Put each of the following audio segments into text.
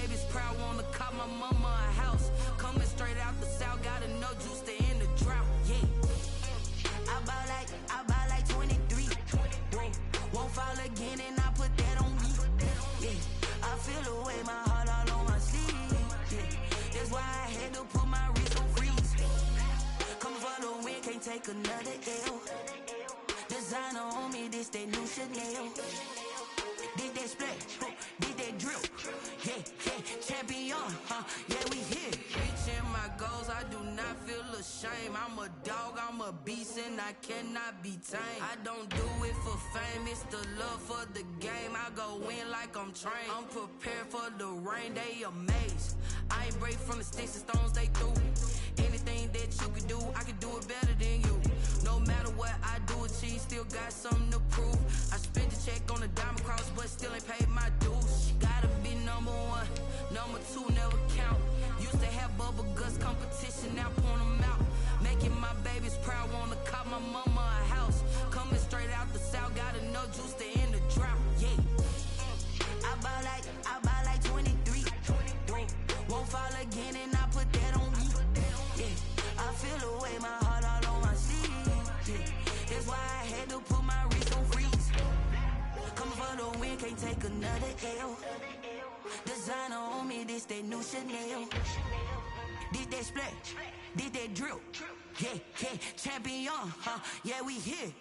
baby's proud, wanna cop my mama a house. Coming straight out the south, got enough juice to end the drought. Yeah. I buy like 23. Whoa. Won't fall again and I put that on me. Yeah. I feel the way, my heart all on my sleeve. Yeah. That's why I had to put my wrist on freeze. Coming for the win, can't take another L. Designer on me, this that new Chanel. Did that splash, did that drill. Yeah, champion, yeah, we here. Reaching my goals, I do not feel ashamed. I'm a dog, I'm a beast, and I cannot be tamed. I don't do it for fame, it's the love for the game. I go in like I'm trained. I'm prepared for the rain, they amazed. I ain't break from the sticks and stones they threw. Anything that you can do, I can do it better than you. No matter what I do, achieve, still got something to prove. I spent the check on the diamond cross, but still ain't paid my dues. Gotta be number one, number two never count. Used to have bubble guts competition, now point them out. Making my babies proud, wanna cop my mama a house. Coming straight out the south, got enough juice to end the drought. Yeah. I buy like 23. Won't fall again and I put that on me. Yeah. I feel the way, my heart all on my sleeve. Yeah. That's why I had to put my wrist on freeze. Coming for the win, can't take another L. Designer on me, this that new Chanel. Did that splash, did that drill. Yeah, champion, yeah, we here.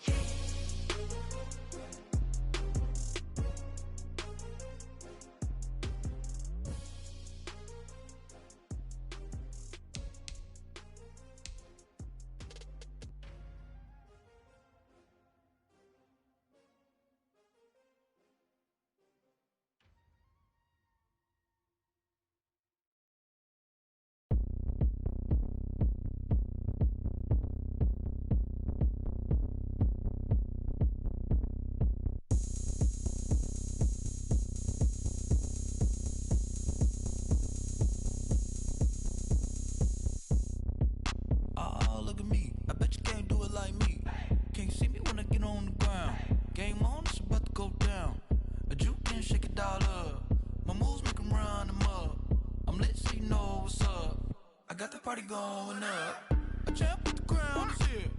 Party going up. A champ with the crown is here.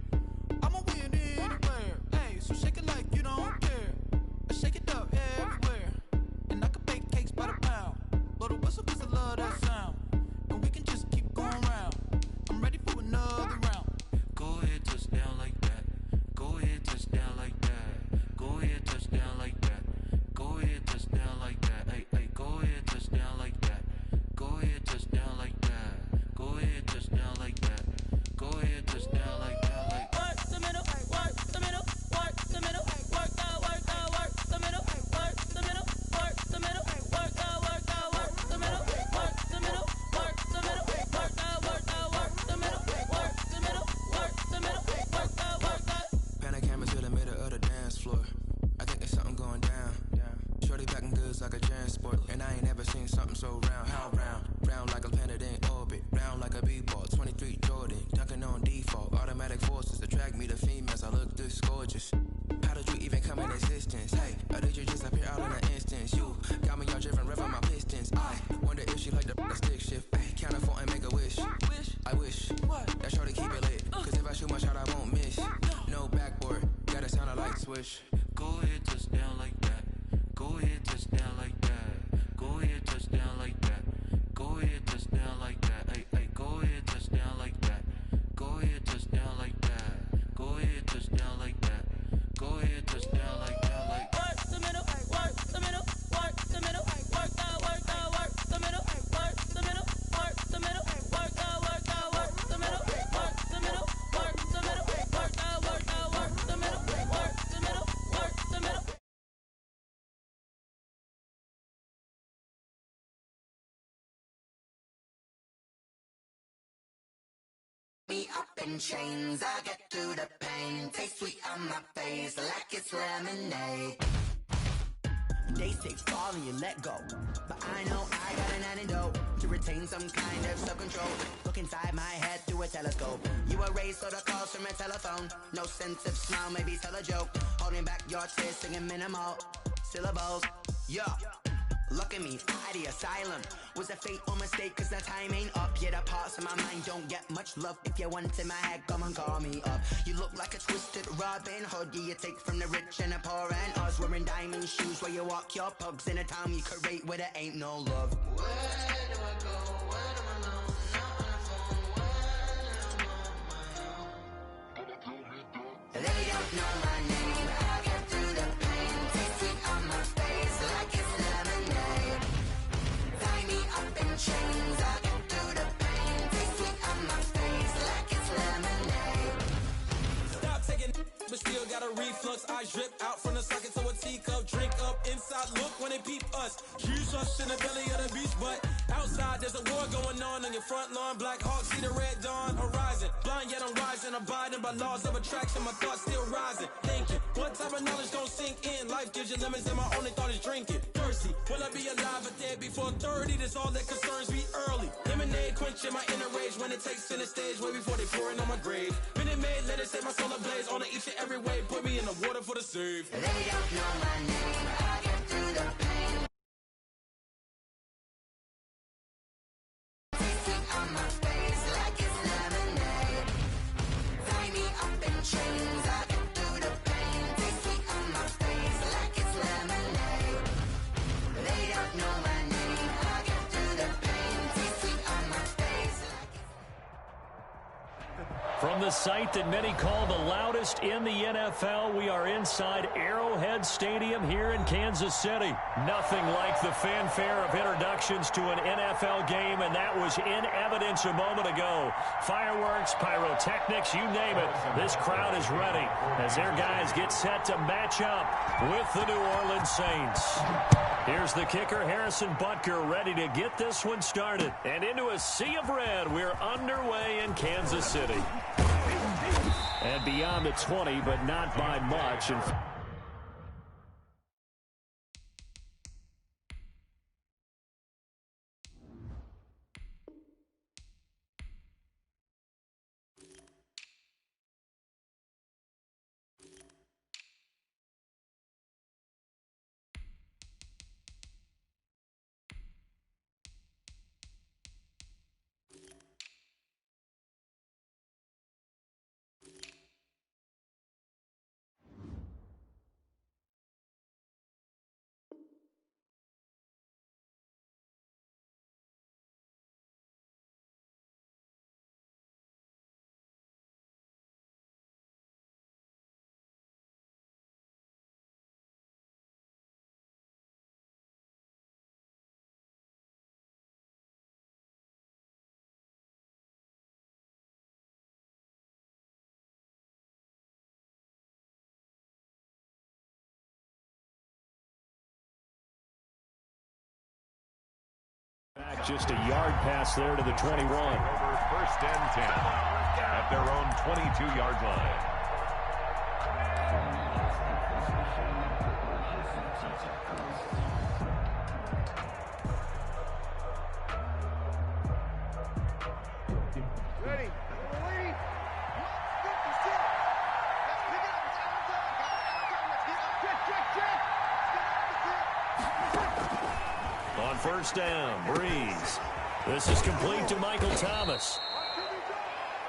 I'ma win anywhere. Hey, so shake it like you don't care. I shake it up everywhere. And I can bake cakes by the pound. Blow the whistle cause I love that sound. And we can just keep going round. I'm ready for another round. Go ahead, touch down like that. Go ahead, touch down like that. Go ahead, touch down like that. Go ahead, touch down like that. Hey, go ahead, touch down like that. Go ahead, touch down like that. Go ahead, touch down like that. Go ahead, touch down like that. Like work the middle, work the middle, work the middle, work the middle, work the middle, work the middle, work the middle, work the middle, work the middle, work the middle, work the middle, work the middle, work the. Pan a camera to the middle of the dance floor. I think there's something going down. Shorty packing goods like a transport, and I ain't never seen something so round. How round? Round like a planet in orbit, round like a b-ball. 23 Jordan, dunking on default. Automatic forces attract me to females. I look this gorgeous. How did you even come in existence? Hey, or did you just appear out in an instance? You got me all driven, revving my pistons. I wonder if she like the stick shift. Hey, count her 4 and make a wish. I wish that shorty keep it lit. Cause if I shoot my shot, I won't miss. No backboard, gotta sound a light switch. Go ahead, touch down like that. Go ahead, touch down like that. Go ahead, touch down like that. Go ahead, touch down like that. Hey, go ahead, touch down like that. Go ahead, touch down like that. Go ahead, touch down like that. Go ahead, touch down like that. Like work the middle, work the middle, work the middle, work the middle, work the middle, work the middle, work the middle, work the middle, work the middle, work the middle, work the middle, work the middle, work the middle. Me up in chains, I get through the pain. Taste sweet on my face, like it's lemonade. Days take fall and you let go, but I know I got an antidote to retain some kind of self-control. Look inside my head through a telescope. You erase all the calls from a telephone. No sense of smile, maybe tell a joke. Holding back your tears, singing minimal syllables. Yeah. Look at me, out of the asylum. Was a fate or mistake, cause the time ain't up. Yeah, the parts of my mind don't get much love. If you want in my head, come and call me up. You look like a twisted Robin Hood. Yeah, you take from the rich and the poor and us. Wearing diamond shoes while you walk your pugs in a town you create where there ain't no love. Where do I go? When I'm alone? Not on the phone. When I'm on my own. They don't know my name. I get through the pain. Taste sweet on my face like it's lemonade. Tie me up in chains. I get through the pain. Taste sweet on my face like it's lemonade. Stop taking, but still got a reflux. Eyes drip out from the socket to a teacup. Drink up inside, look when they peep us. Choose us in the belly of the beast, but outside there's a war going on your front lawn. Black Hawk, see the red dawn horizon. Blind yet I'm rising, abiding by laws of attraction. My thoughts still rising, thinking what type of knowledge gon' sink in? Life gives you lemons and my only thought is drinking. Thirsty, will I be alive or dead before 30? That's all that concerns me early. Lemonade quenching my inner rage when it takes center stage way before they pouring on my grave. Minute Maid, let it set my soul ablaze on each and every way. Put me in the water for the save. They don't know my name. I get through the pain. Tasting on my face like it's lemonade. Tie me up in chains. I get through the pain. Tasting on my face like it's lemonade. They don't know my name. I get through the pain. Tasting on my face like it's From the site that many call the loudest in the NFL, we are inside Arrowhead Stadium here in Kansas City. Nothing like the fanfare of introductions to an NFL game, and that was in evidence a moment ago. Fireworks, pyrotechnics, you name it. This crowd is ready as their guys get set to match up with the New Orleans Saints. Here's the kicker, Harrison Butker, ready to get this one started. And into a sea of red, we're underway in Kansas City. And beyond the 20, but not by much. And back just a yard pass there to the 21. Over first and 10 at their own 22-yard line. Ready. On first down, Breeze. This is complete to Michael Thomas.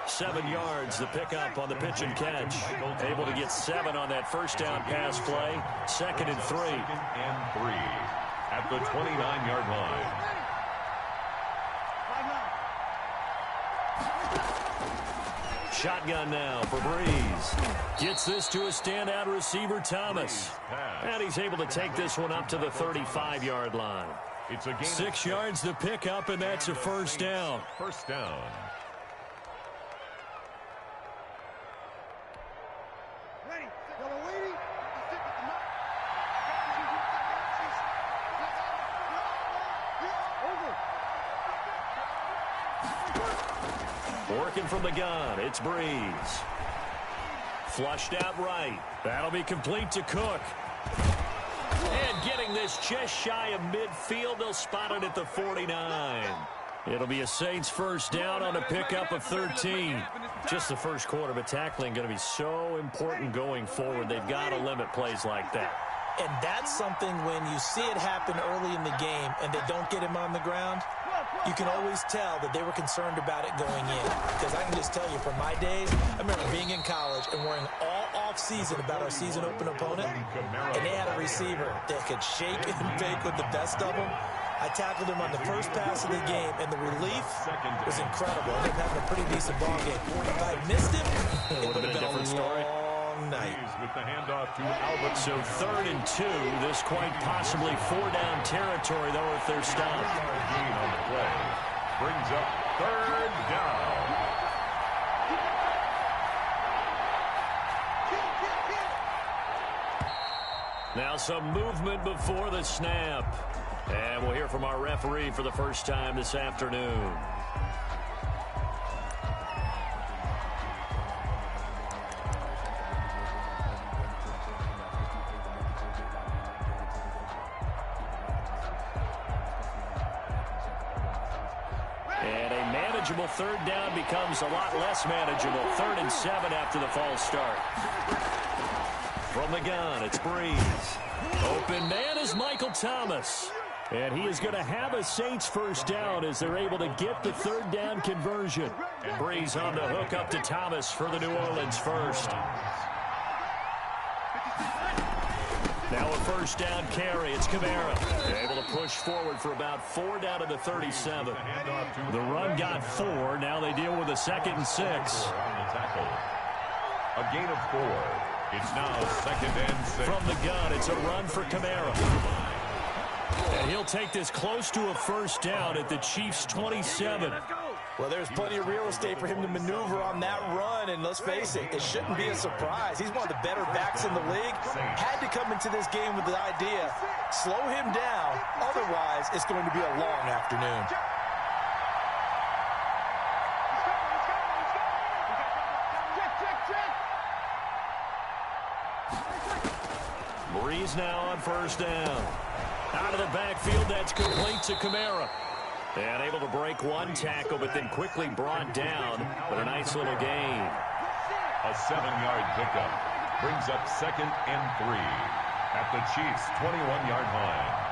7 yards, the pickup on the pitch and catch. Able to get 7 on that first down pass play. 2nd and 3. 2nd and 3 at the 29-yard line. Shotgun now for Breeze. Gets this to a standout receiver, Thomas. And he's able to take this one up to the 35-yard line. It's a gain 6 yards to pick up, and that's a first down. First down. Ready. Yellow waiting. Over. Working from the gun, it's Breeze. Flushed out right. That'll be complete to Cook. And getting this just shy of midfield, they'll spot it at the 49. It'll be a Saints first down on a pickup of 13. Just the first quarter, but tackling going to be so important going forward. They've got to limit plays like that. And that's something when you see it happen early in the game and they don't get him on the ground, you can always tell that they were concerned about it going in. Because I can just tell you, from my days, I remember being in college and worrying all off-season about our season-open opponent, and they had a receiver that could shake and bake with the best of them. I tackled him on the first pass of the game, and the relief was incredible. I ended up having a pretty decent ball game. If I missed him, it would have been a different story. Night. With the handoff to Alvin. So 3rd and 2. This quite possibly 4-down territory, though, if they're stopped. Gain on the play. Brings up 3rd down. Now some movement before the snap. And we'll hear from our referee for the first time this afternoon. And a manageable 3rd down becomes a lot less manageable. 3rd and 7 after the false start. From the gun, it's Breeze. Open man is Michael Thomas. And he is going to have a Saints first down as they're able to get the 3rd down conversion. And Breeze on the hook up to Thomas for the New Orleans first. Now a first down carry. It's Kamara. Able to push forward for about 4 down to the 37. The run got 4. Now they deal with a 2nd and 6. A gain of 4. It's now 2nd and 6. From the gun, it's a run for Kamara. And he'll take this close to a first down at the Chiefs' 27. Well, there's plenty of real estate for him to maneuver on that run, and let's face it, it shouldn't be a surprise. He's one of the better backs in the league. Had to come into this game with the idea, slow him down, otherwise it's going to be a long afternoon. Breeze now on first down. Out of the backfield, that's complete to Kamara. And able to break one tackle, but then quickly brought down. But a nice little gain. A 7-yard pickup. Brings up 2nd and 3 at the Chiefs' 21-yard line.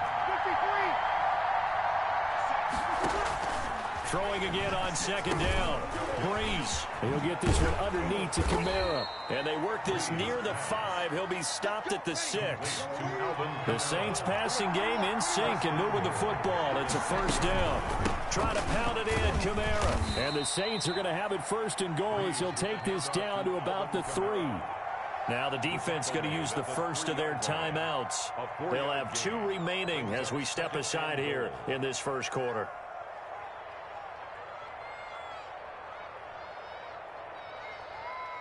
Throwing again on 2nd down. Breeze. He'll get this one underneath to Kamara. And they work this near the 5. He'll be stopped at the 6. The Saints passing game in sync and moving the football. It's a first down. Trying to pound it in, Kamara. And the Saints are going to have it 1st and goal as he'll take this down to about the 3. Now the defense going to use the first of their timeouts. They'll have 2 remaining as we step aside here in this first quarter.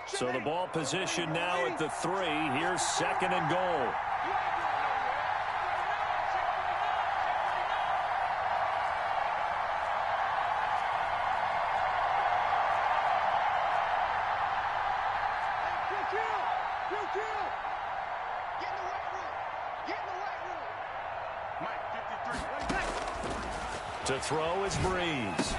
So the ball position now at the 3. Here's 2nd and goal. To throw is Breeze.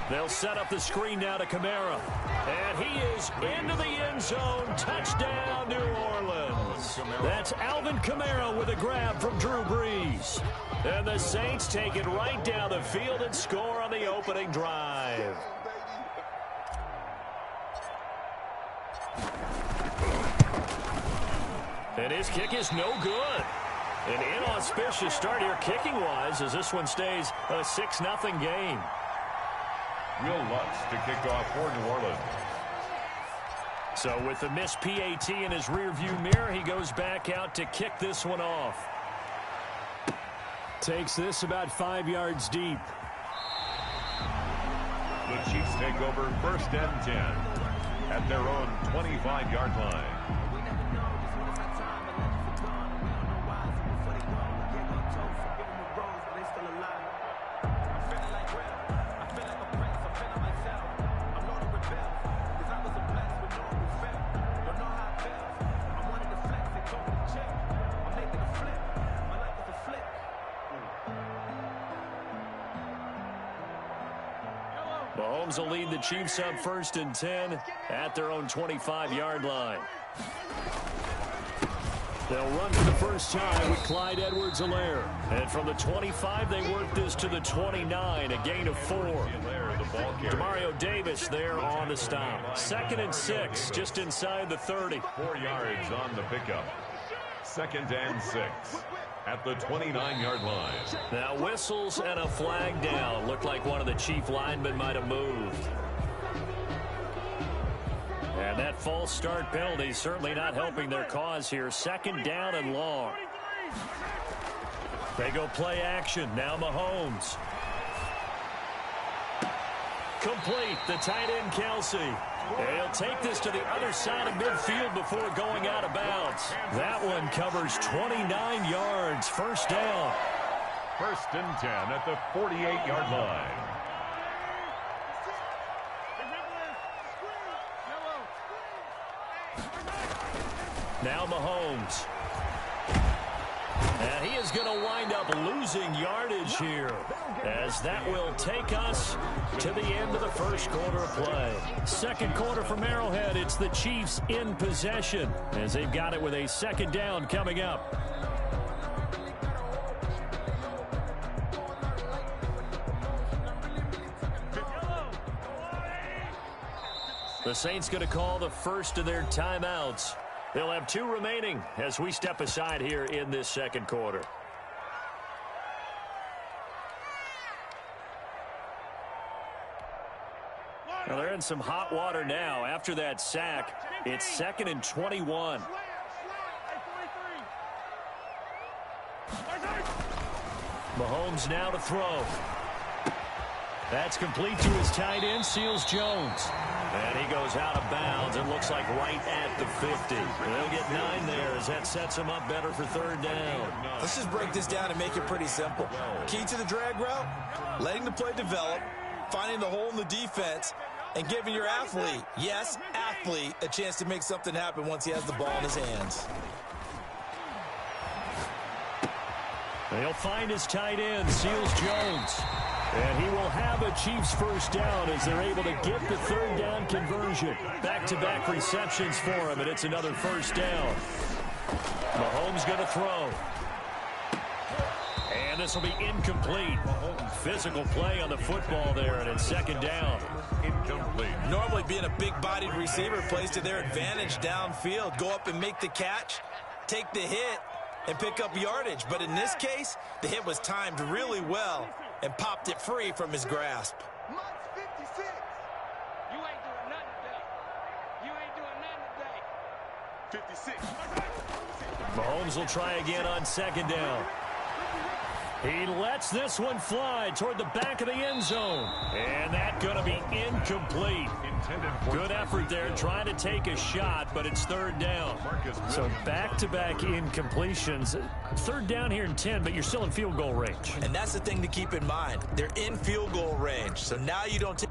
They'll set up the screen now to Kamara. And he is into the end zone. Touchdown, New Orleans. That's Alvin Kamara with a grab from Drew Brees. And the Saints take it right down the field and score on the opening drive. And his kick is no good. An inauspicious start here kicking-wise as this one stays a 6-0 game. Will Lutz to kick off for New Orleans. So with the missed PAT in his rearview mirror, he goes back out to kick this one off. Takes this about 5 yards deep. The Chiefs take over 1st and 10 at their own 25-yard line. Mahomes will lead the Chiefs up 1st and 10 at their own 25-yard line. They'll run for the first time with Clyde Edwards-Helaire. And from the 25, they work this to the 29, a gain of 4. Demario Davis there on the stop. 2nd and 6, just inside the 30. 4 yards on the pickup. 2nd and 6 at the 29-yard line. Now whistles and a flag down. Looked like one of the chief linemen might have moved. And that false start penalty certainly not helping their cause here. 2nd down and long. They go play action. Now Mahomes. Complete. The tight end, Kelsey. And he'll take this to the other side of midfield before going out of bounds. That one covers 29 yards. 1st down. 1st and 10 at the 48-yard line. Now Mahomes. And he is going to wind up losing yardage here, as that will take us to the end of the 1st quarter of play. 2nd quarter from Arrowhead. It's the Chiefs in possession, as they've got it with a 2nd down coming up. The Saints going to call the first of their timeouts. They'll have 2 remaining as we step aside here in this 2nd quarter. Well, they're in some hot water now. After that sack, it's 2nd and 21. Mahomes now to throw. That's complete to his tight end, Seals Jones. And he goes out of bounds. It looks like right at the 50. They'll get 9 there as that sets him up better for 3rd down. Let's just break this down and make it pretty simple. Key to the drag route, letting the play develop, finding the hole in the defense, and giving your athlete, yes, athlete, a chance to make something happen once he has the ball in his hands. They'll find his tight end, Seals Jones. And he will have a Chiefs 1st down as they're able to get the 3rd down conversion. Back-to-back receptions for him, and it's another 1st down. Mahomes going to throw. And this will be incomplete. Physical play on the football there, and it's 2nd down. Incomplete. Normally being a big-bodied receiver plays to their advantage downfield. Go up and make the catch, take the hit, and pick up yardage. But in this case, the hit was timed really well and popped it free from his grasp. 56. You ain't doing nothing today. You ain't doing nothing today. 56. Mahomes will try again on 2nd down. He lets this one fly toward the back of the end zone. And that's going to be incomplete. Good effort there trying to take a shot, but it's 3rd down. So back-to-back incompletions. 3rd down here in 10, but you're still in field goal range. And that's the thing to keep in mind. They're in field goal range, so now you don't take...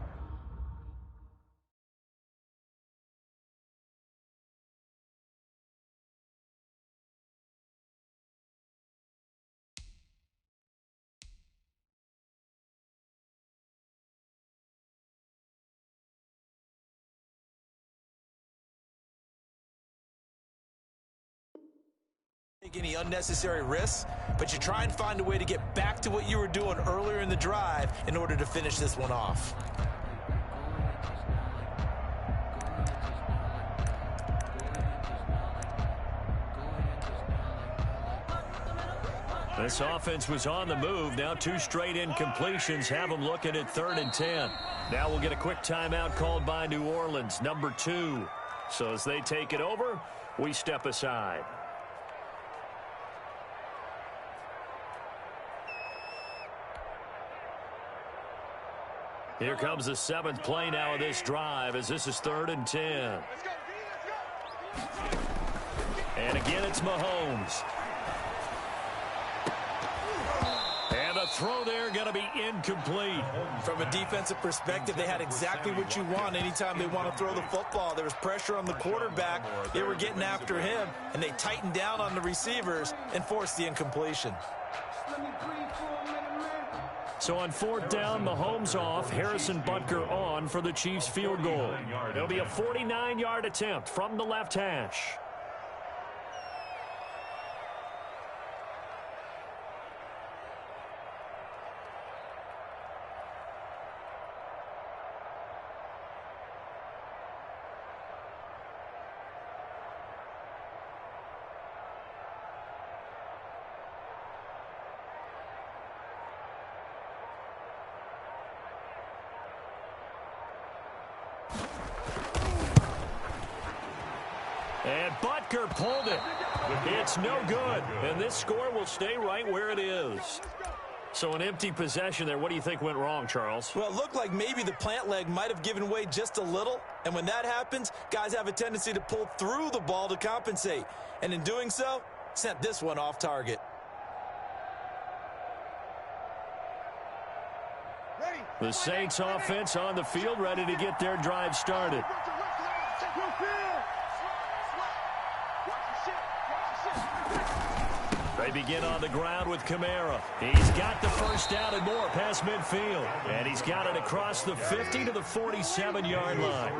any unnecessary risks, but you try and find a way to get back to what you were doing earlier in the drive in order to finish this one off. This offense was on the move. Now 2 straight incompletions have them looking at 3rd and 10. Now we'll get a quick timeout called by New Orleans, number 2. So as they take it over, we step aside. Here comes the 7th play now of this drive as this is 3rd and 10. And again, it's Mahomes. And the throw there going to be incomplete. From a defensive perspective, they had exactly what you want anytime they want to throw the football. There was pressure on the quarterback. They were getting after him, and they tightened down on the receivers and forced the incompletion. So on 4th down, Mahomes off, Harrison Butker on for the Chiefs field goal. It'll be a 49-yard attempt from the left hash. And Butker pulled it. It's no good. And this score will stay right where it is. So an empty possession there. What do you think went wrong, Charles? Well, it looked like maybe the plant leg might have given way just a little. And when that happens, guys have a tendency to pull through the ball to compensate. And in doing so, sent this one off target. The Saints offense on the field, ready to get their drive started. They begin on the ground with Kamara. He's got the first down and more past midfield. And he's got it across the 50 to the 47-yard line.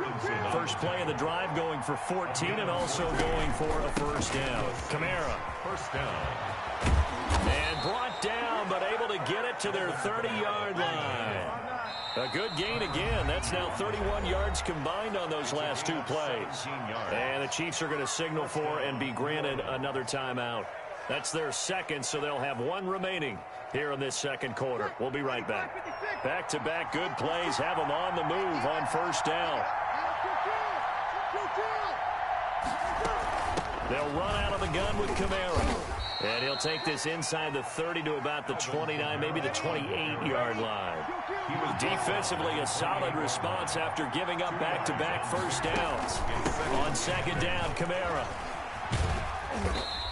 First play of the drive going for 14 and also going for a first down. Kamara. First down. And brought down, but able to get it to their 30-yard line. A good gain again. That's now 31 yards combined on those last two plays. And the Chiefs are going to signal for and be granted another timeout. That's their second, so they'll have one remaining here in this second quarter. We'll be right back. Back-to-back good plays have them on the move on first down. They'll run out of the gun with Kamara. And he'll take this inside the 30 to about the 29, maybe the 28-yard line. Defensively, a solid response after giving up back-to-back first downs. On second down, Kamara.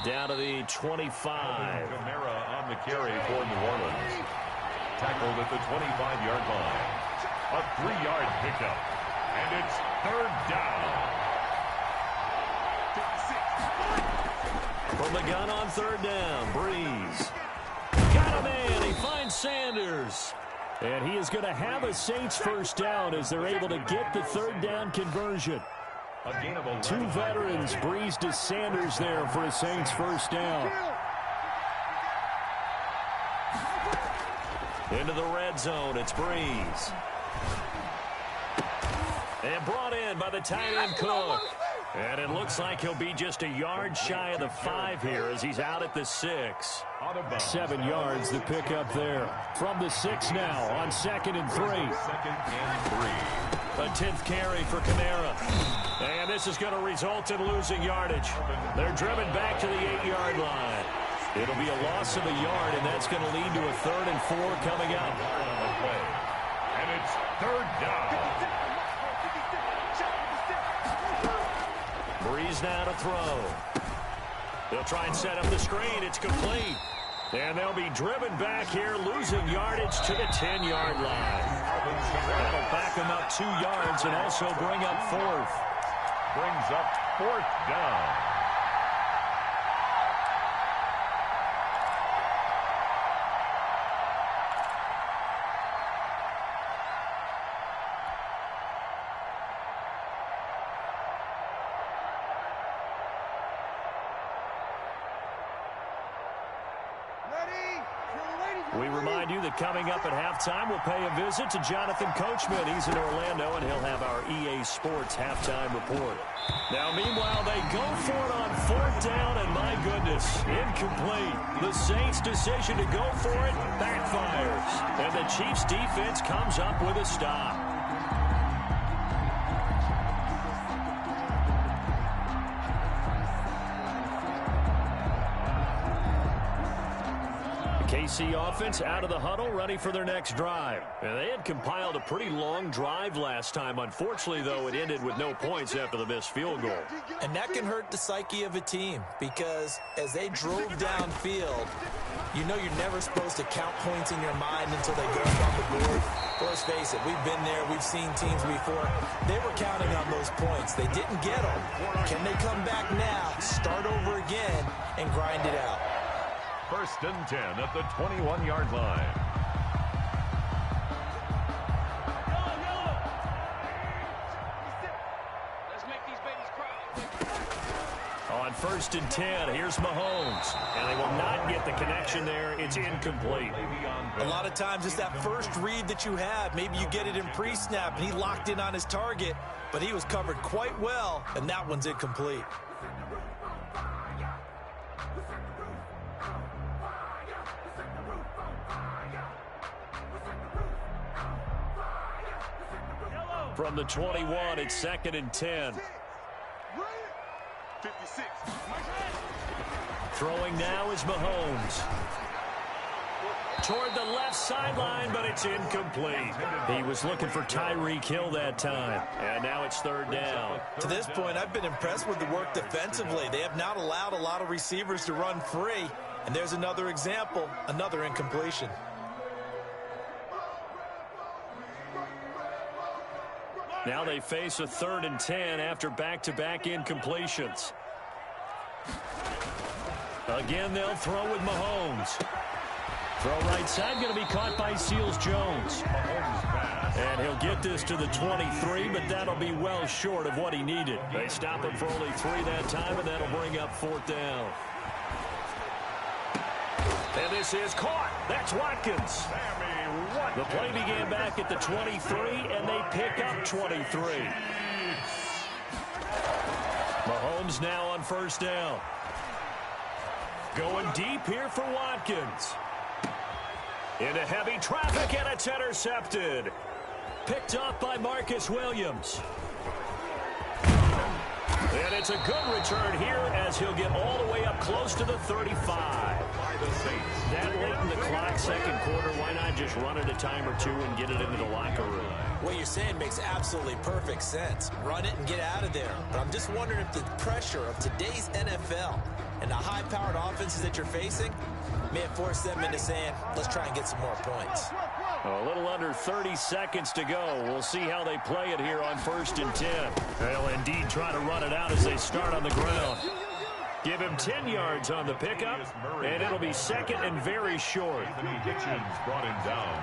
Down to the 25. Kamara on the carry for New Orleans. Tackled at the 25-yard line. A 3-yard pickup. And it's third down. From the gun on third down, Breeze. Got a man. He finds Sanders. And he is going to have a Saints first down as they're able to get the third down conversion. Two veterans, Breeze to Sanders there for a Saints first down. Into the red zone, it's Breeze. And brought in by the tight end Cook. And it looks like he'll be just a yard shy of the 5 here as he's out at the 6. 7 yards the pickup there. From the 6 now on 2nd and 3. A 10th carry for Kamara. And this is going to result in losing yardage. They're driven back to the 8-yard line. It'll be a loss of a yard, and that's going to lead to a 3rd and 4 coming up. And it's third down. Breeze now to throw. They'll try and set up the screen. It's complete. And they'll be driven back here, losing yardage to the 10-yard line. That'll back them up 2 yards and also bring up 4th. Brings up 4th down. We remind you that coming up at halftime, we'll pay a visit to Jonathan Coachman. He's in Orlando, and he'll have our EA Sports halftime report. Now, meanwhile, they go for it on 4th down, and my goodness, incomplete. The Saints' decision to go for it backfires, and the Chiefs' defense comes up with a stop. KC offense out of the huddle, ready for their next drive. And they had compiled a pretty long drive last time. Unfortunately, though, it ended with no points after the missed field goal. And that can hurt the psyche of a team because as they drove downfield, you know you're never supposed to count points in your mind until they go up on the board. But let's face it, we've been there. We've seen teams before. They were counting on those points. They didn't get them. Can they come back now, start over again, and grind it out? 1st and 10 at the 21-yard line. Let's make these babies cry. On 1st and 10, here's Mahomes. And they will not get the connection there. It's incomplete. A lot of times it's that first read that you have. Maybe you get it in pre-snap, and he locked in on his target, but he was covered quite well, and that one's incomplete. From the 21, it's 2nd and 10. 56. Throwing now is Mahomes. Toward the left sideline, but it's incomplete. He was looking for Tyreek Hill that time. And now it's third down. To this point, I've been impressed with the work defensively. They have not allowed a lot of receivers to run free. And there's another example, another incompletion. Now they face a 3rd and 10 after back-to-back incompletions. Again, they'll throw with Mahomes. Throw right side, going to be caught by Seals-Jones. And he'll get this to the 23, but that'll be well short of what he needed. They stop him for only 3 that time, and that'll bring up 4th down. And this is caught. That's Watkins. The play began back at the 23, and they pick up 23. Mahomes now on 1st down. Going deep here for Watkins. Into heavy traffic, and it's intercepted. Picked off by Marcus Williams. And it's a good return here as he'll get all the way up close to the 35. That late in the clock, 2nd quarter, why not just run it a time or 2 and get it into the locker room? What you're saying makes absolutely perfect sense. Run it and get out of there. But I'm just wondering if the pressure of today's NFL and the high-powered offenses that you're facing may have forced them into saying, let's try and get some more points. A little under 30 seconds to go. We'll see how they play it here on 1st and 10. They'll indeed try to run it out as they start on the ground. Give him 10 yards on the pickup, and it'll be 2nd and very short. Hitchens brought him down.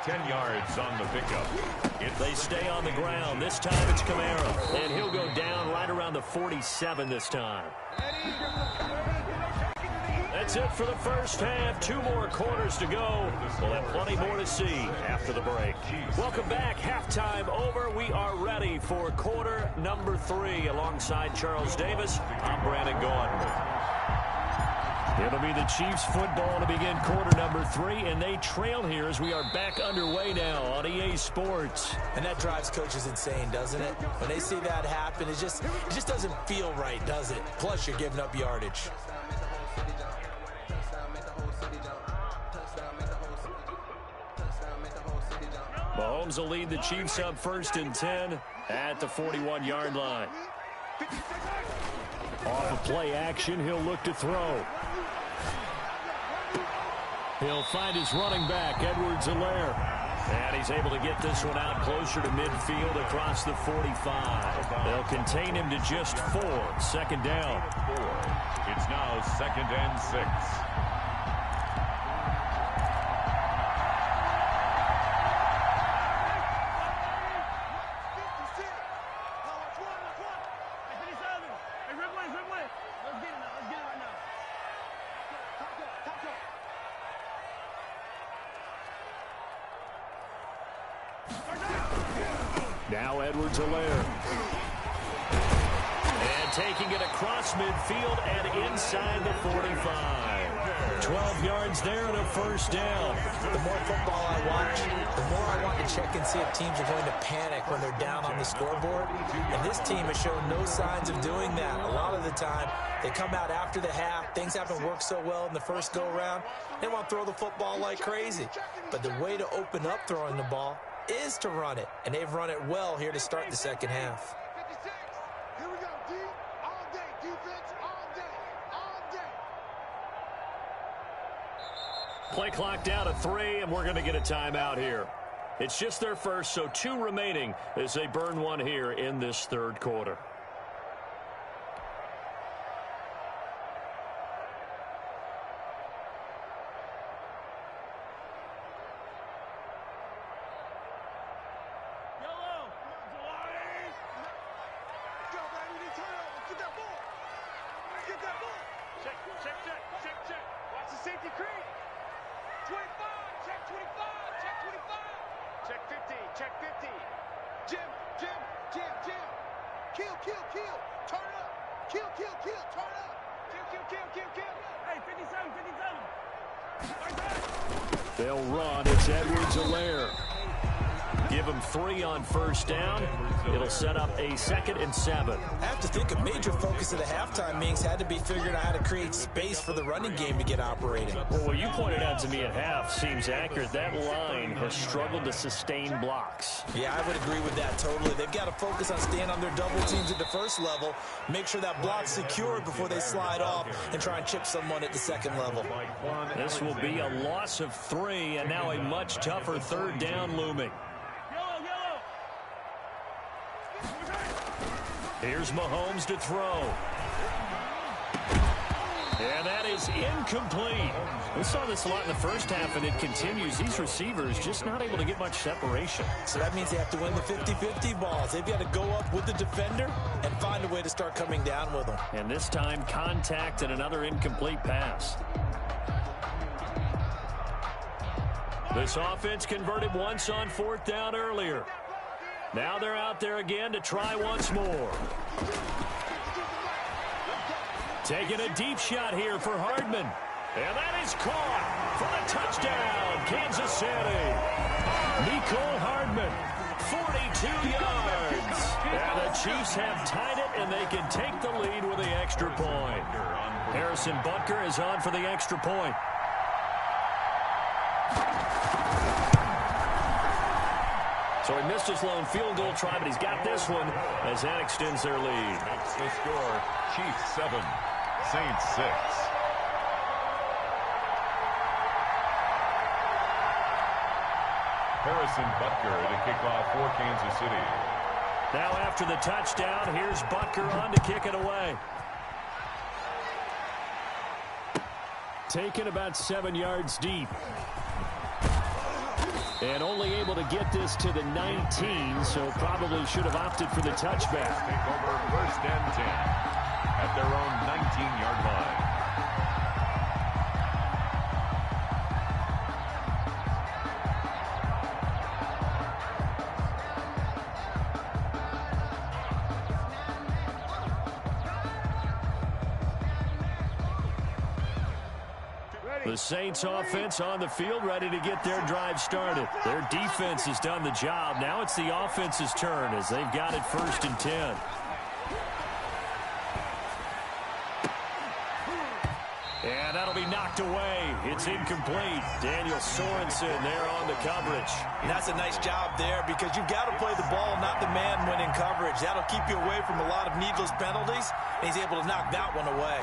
10 yards on the pickup. They stay on the ground. This time it's Kamara, and he'll go down right around the 47 this time. That's it for the first half. 2 more quarters to go. We'll have plenty more to see after the break. Welcome back. Halftime over. We are ready for quarter number 3. Alongside Charles Davis, I'm Brandon Gordon. It'll be the Chiefs football to begin quarter number 3, and they trail here as we are back underway now on EA Sports. And that drives coaches insane, doesn't it? When they see that happen, it just doesn't feel right, does it? Plus, you're giving up yardage. Mahomes will lead the Chiefs up 1st and 10 at the 41-yard line. Off of play action, he'll look to throw. He'll find his running back, Edwards-Helaire. And he's able to get this one out closer to midfield across the 45. They'll contain him to just 4. 2nd down. It's now 2nd and 6. Now Edwards-Helaire. And taking it across midfield and inside the 45. 12 yards there and a 1st down. The more football I watch, the more I want to check and see if teams are going to panic when they're down on the scoreboard. And this team has shown no signs of doing that. A lot of the time, they come out after the half. Things haven't worked so well in the first go-around. They want to throw the football like crazy. But the way to open up throwing the ball is to run it, and they've run it well here to start the 2nd half. Here we go, D. All day, defense, all day, all day. Play clock down to 3, and we're going to get a timeout here. It's just their first, so 2 remaining as they burn one here in this 3rd quarter. give him 3 on first down. It'll set up a 2nd and 7. I have to think a major focus of the halftime meetings had to be figuring out how to create space for the running game to get operating. Well, what you pointed out to me at half seems accurate. That line has struggled to sustain blocks. Yeah, I would agree with that totally. They've got to focus on staying on their double teams at the first level, make sure that block's secured before they slide off, and try and chip someone at the second level. This will be a loss of 3, and now a much tougher 3rd down looming. Here's Mahomes to throw. And that is incomplete. We saw this a lot in the first half, and it continues. These receivers just not able to get much separation. So that means they have to win the 50-50 balls. They've got to go up with the defender and find a way to start coming down with them. And this time, contact and another incomplete pass. This offense converted once on 4th down earlier. Now they're out there again to try once more. Taking a deep shot here for Hardman. And that is caught for the touchdown, Kansas City. Nicole Hardman, 42 yards. And the Chiefs have tied it, and they can take the lead with the extra point. Harrison Butker is on for the extra point. So he missed his lone field goal try, but he's got this one as that extends their lead. That's the score. Chiefs 7, Saints 6. Harrison Butker to kick off for Kansas City. Now after the touchdown, here's Butker on to kick it away. Taken about 7 yards deep. And only able to get this to the 19, so probably should have opted for the touchback. Take over 1st and 10 at their own 19-yard line. The Saints offense on the field ready to get their drive started. Their defense has done the job. Now it's the offense's turn as they've got it 1st and 10. And that'll be knocked away. It's incomplete. Daniel Sorensen there on the coverage. And that's a nice job there because you've got to play the ball, not the man when in coverage. That'll keep you away from a lot of needless penalties, and he's able to knock that one away.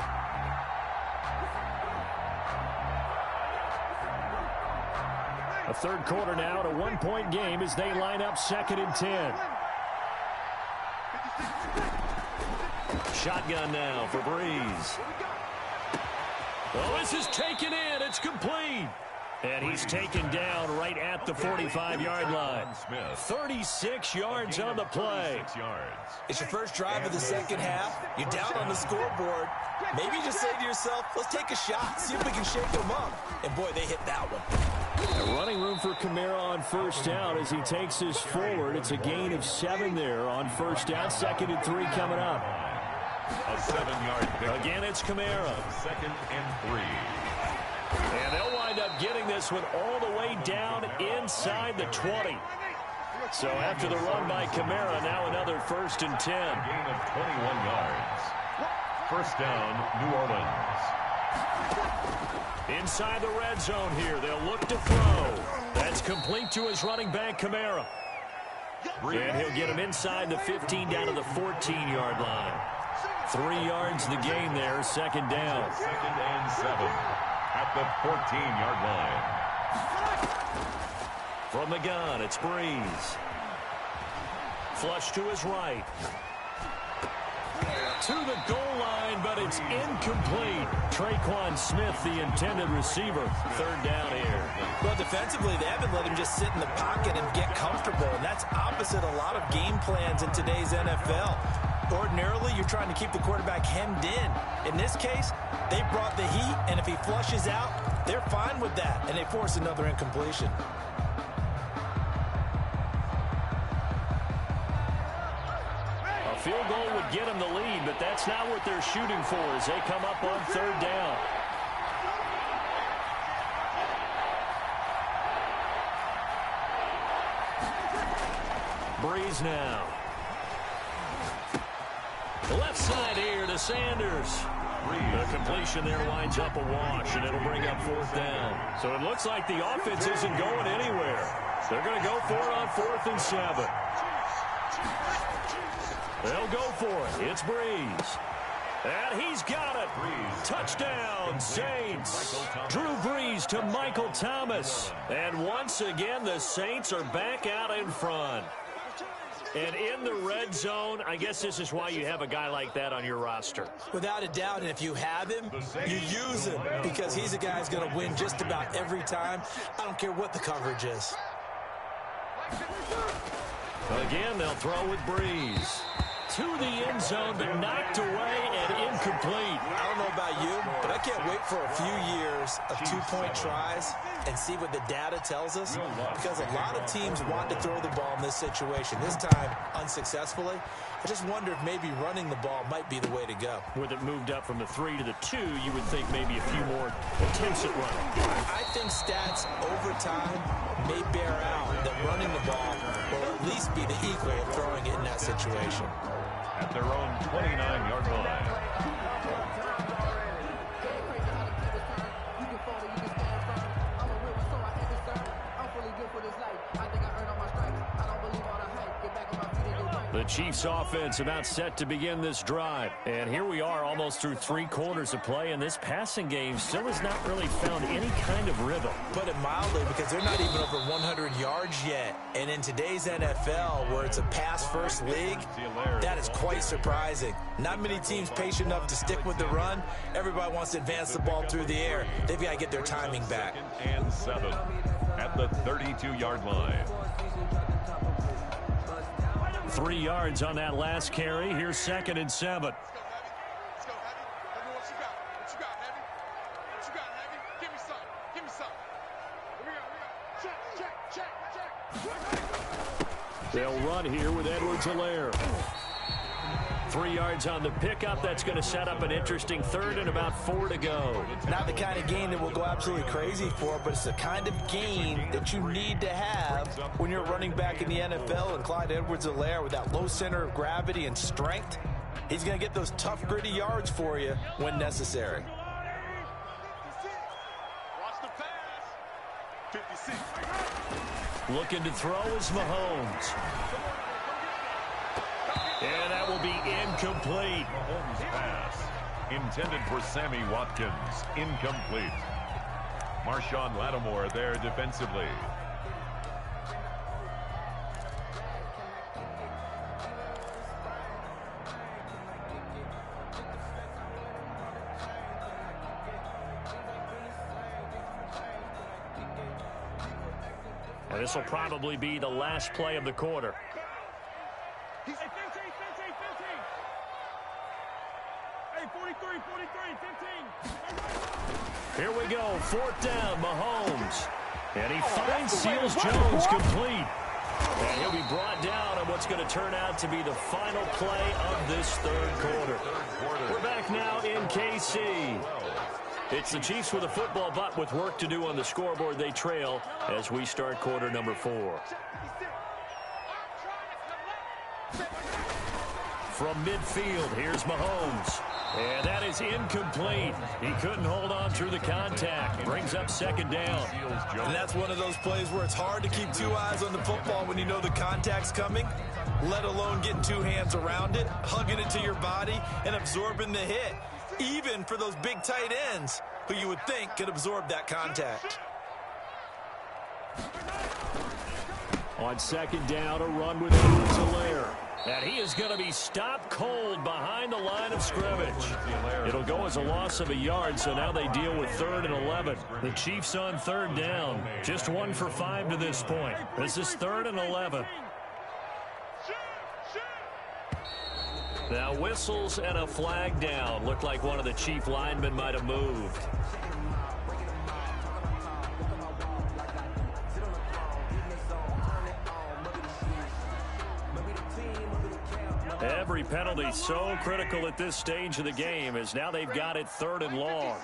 A 3rd quarter now at a 1-point game as they line up 2nd and 10. Shotgun now for Breeze. Oh, this is taken in. It's complete. And he's taken down right at the 45-yard line. 36 yards on the play. It's your first drive of the second half. You're down on the scoreboard. Maybe you just say to yourself, let's take a shot, see if we can shake them up. And, boy, they hit that one. A running room for Kamara on 1st down as he takes this forward. It's a gain of 7 there on 1st down. 2nd and 3 coming up. A 7-yard pick. Again, it's Kamara. 2nd and 3. And they'll wind up getting this one all the way down inside the 20. So after the run by Kamara, now another 1st and 10. A gain of 21 yards. 1st down, New Orleans. Inside the red zone here, they'll look to throw. That's complete to his running back, Kamara. And he'll get him inside the 15 down to the 14-yard line. 3 yards the gain there, 2nd down. 2nd and 7 at the 14-yard line. From the gun, it's Breeze. Flush to his right. To the goal line, but it's incomplete. Traquan Smith, the intended receiver. 3rd down here. Well, defensively, they haven't let him just sit in the pocket and get comfortable, and that's opposite a lot of game plans in today's NFL. Ordinarily, you're trying to keep the quarterback hemmed in. In this case, they brought the heat, and if he flushes out, they're fine with that, and they force another incompletion. A field goal would get them the lead, but that's not what they're shooting for as they come up on 3rd down. Breeze now. Left side here to Sanders. The completion there winds up a wash, and it'll bring up 4th down. So it looks like the offense isn't going anywhere. They're going to go for it on 4th and 7. They'll go for it. It's Breeze. And he's got it. Touchdown, Saints. Drew Brees to Michael Thomas. And once again, the Saints are back out in front. And in the red zone, I guess this is why you have a guy like that on your roster. Without a doubt, and if you have him, you use him because he's a guy who's going to win just about every time. I don't care what the coverage is. Again, they'll throw with Breeze. To the end zone, but knocked away and incomplete. I don't know about you, but I can't wait for a few years of 2-point tries and see what the data tells us, because a lot of teams want to throw the ball in this situation. This time, unsuccessfully. I just wonder if maybe running the ball might be the way to go. With it moved up from the 3 to the 2, you would think maybe a few more attempts at running. I think stats over time may bear out that running the ball will at least be the equal of throwing it in that situation. At their own 29-yard line. The Chiefs offense about set to begin this drive. And here we are almost through 3 quarters of play, and this passing game still has not really found any kind of rhythm. Put it mildly, because they're not even over 100 yards yet. And in today's NFL, where it's a pass-first league, that is quite surprising. Not many teams patient enough to stick with the run. Everybody wants to advance the ball through the air. They've got to get their timing back. 2nd and 7 at the 32-yard line. 3 yards on that last carry. Here's 2nd and 7. Let's go, Heavy. Heavy, what you got? What you got, Heavy? What you got, Heavy? Give me some. Give me some. Here we go. Check. They'll run here with Edwards-Helaire. 3 yards on the pickup. That's going to set up an interesting 3rd and about 4 to go. Not the kind of game that we'll go absolutely crazy for, but it's the kind of game that you need to have when you're running back in the NFL. And Clyde Edwards-Helaire, with that low center of gravity and strength, he's going to get those tough, gritty yards for you when necessary. Watch the pass. 56. Looking to throw is Mahomes. And that will be incomplete. Mahomes' pass intended for Sammy Watkins. Incomplete. Marshawn Lattimore there defensively. And this will probably be the last play of the quarter. Hey, 15. Hey, 43, 15. Here we go, 4th down, Mahomes. And he finds Seals Jones complete. And he'll be brought down on what's going to turn out to be the final play of this 3rd quarter. We're back now in KC. It's the Chiefs with a football, but with work to do on the scoreboard, they trail as we start quarter number 4. From midfield, here's Mahomes. And that is incomplete. He couldn't hold on through the contact. Brings up 2nd down. And that's one of those plays where it's hard to keep 2 eyes on the football when you know the contact's coming, let alone getting 2 hands around it, hugging it to your body, and absorbing the hit, even for those big tight ends who you would think could absorb that contact. On 2nd down, a run with Edwards-Helaire. And he is going to be stopped cold behind the line of scrimmage. It'll go as a loss of a yard, so now they deal with 3rd and 11. The Chiefs on 3rd down. Just 1 for 5 to this point. This is 3rd and 11. Now whistles and a flag down. Looked like one of the Chief linemen might have moved. Every penalty so critical at this stage of the game, as now they've got it 3rd and long.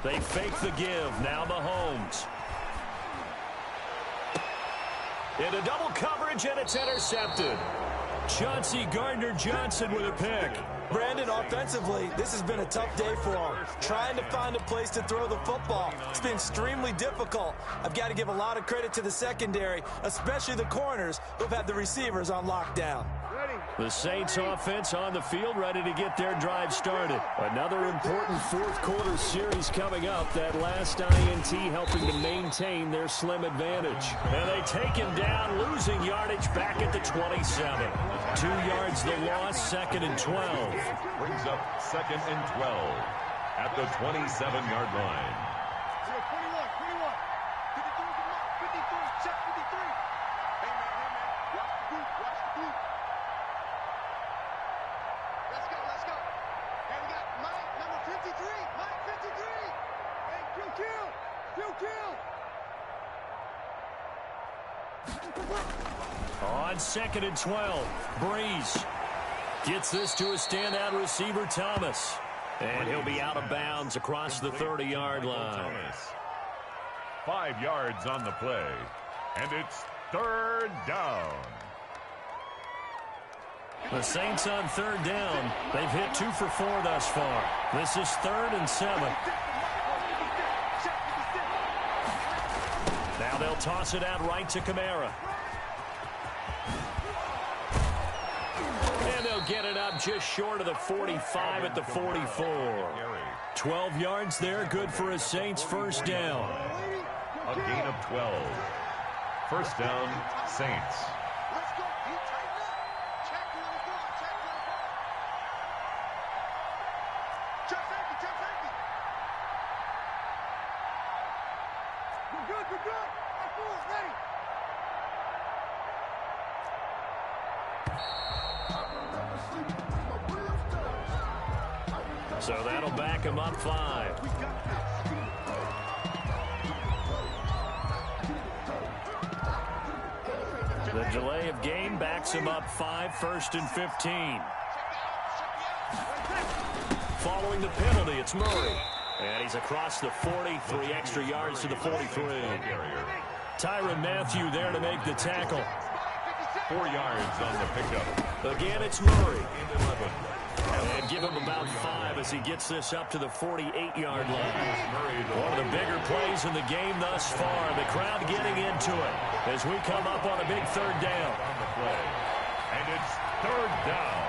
They fake the give. Now Mahomes. Into double coverage, and it's intercepted. Chauncey Gardner-Johnson with a pick. Brandon, offensively, this has been a tough day for him. Trying to find a place to throw the football. It's been extremely difficult. I've got to give a lot of credit to the secondary, especially the corners who've had the receivers on lockdown. The Saints offense on the field, ready to get their drive started. Another important fourth quarter series coming up. That last INT helping to maintain their slim advantage. And they take him down, losing yardage back at the 27. 2 yards the loss, 2nd and 12. Brings up 2nd and 12 at the 27-yard line. 21, 51. 53, check 53. Hey, man, watch the group, watch the group. Let's go. And we got Mike, number 53. Mike, 53. Hey, kill. On 2nd and 12, Breeze gets this to a standout receiver, Thomas. And he'll be out of bounds across the 30-yard line. 5 yards on the play, and it's 3rd down. The Saints on 3rd down. They've hit 2 for 4 thus far. This is 3rd and 7. Now they'll toss it out right to Kamara. And they'll get it up just short of the 45 at the 44. 12 yards there, good for a Saints first down. A gain of 12. First down, Saints. Let's go. You tighten up. Check 24. Check safety. We're good. Our full, ready. So that'll back him up 5. The delay of game backs him up 5, 1st and 15. Following the penalty, it's Murray. And he's across the 40, 3 extra yards to the 43. Tyrann Mathieu there to make the tackle. 4 yards on the pickup. Again, it's Murray. And give him about 5 as he gets this up to the 48-yard line. One of the bigger plays in the game thus far. The crowd getting into it as we come up on a big 3rd down. On the play. And it's 3rd down.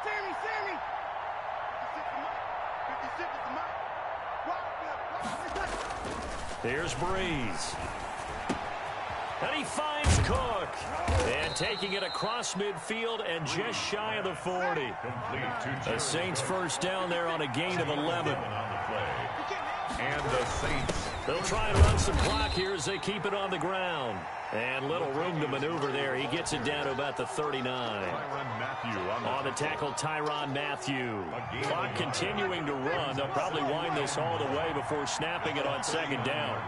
Sammy. 56 is the mic. Here's Breeze. And he finds Cook. And taking it across midfield and just shy of the 40. The Saints first down there on a gain of 11. And the Saints. They'll try and run some clock here as they keep it on the ground. And little room to maneuver there. He gets it down to about the 39. On the tackle, Tyrann Mathieu. Clock continuing to run. They'll probably wind this all the way before snapping it on 2nd down.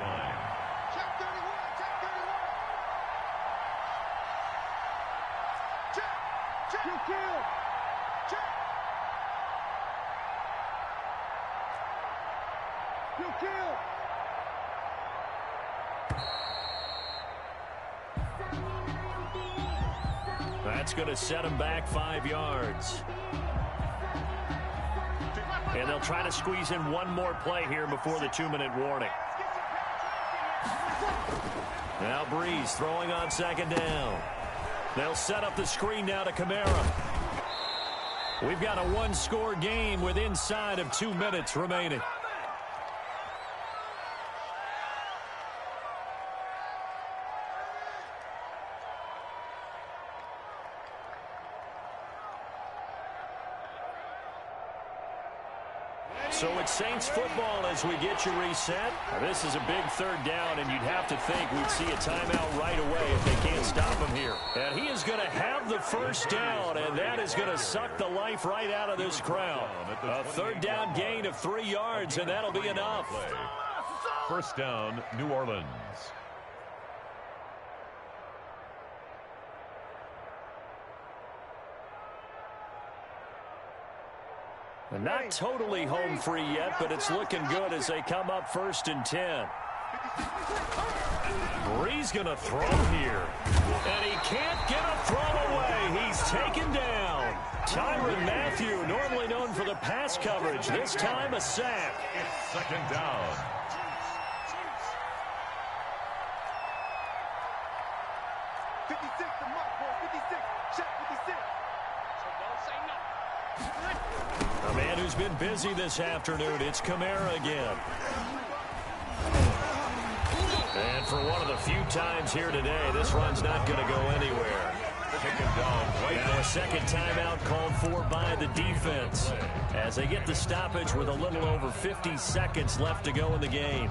That's going to set him back 5 yards. And they'll try to squeeze in one more play here before the 2-minute warning. Now Breeze throwing on 2nd down. They'll set up the screen now to Kamara. We've got a 1-score game with inside of 2 minutes remaining. So it's Saints football as we get you reset. This is a big 3rd down, and you'd have to think we'd see a timeout right away if they can't stop him here. And he is going to have the first down, and that is going to suck the life right out of this crowd. A 3rd down gain of 3 yards, and that'll be enough. First down, New Orleans. Not totally home free yet, but it's looking good as they come up 1st and 10. Bree's going to throw here. And he can't get a throw away. He's taken down. Tyrann Mathieu, normally known for the pass coverage, this time a sack. It's 2nd down. A man who's been busy this afternoon, it's Kamara again. And for one of the few times here today, this run's not going to go anywhere. Now a second timeout called for by the defense as they get the stoppage with a little over 50 seconds left to go in the game.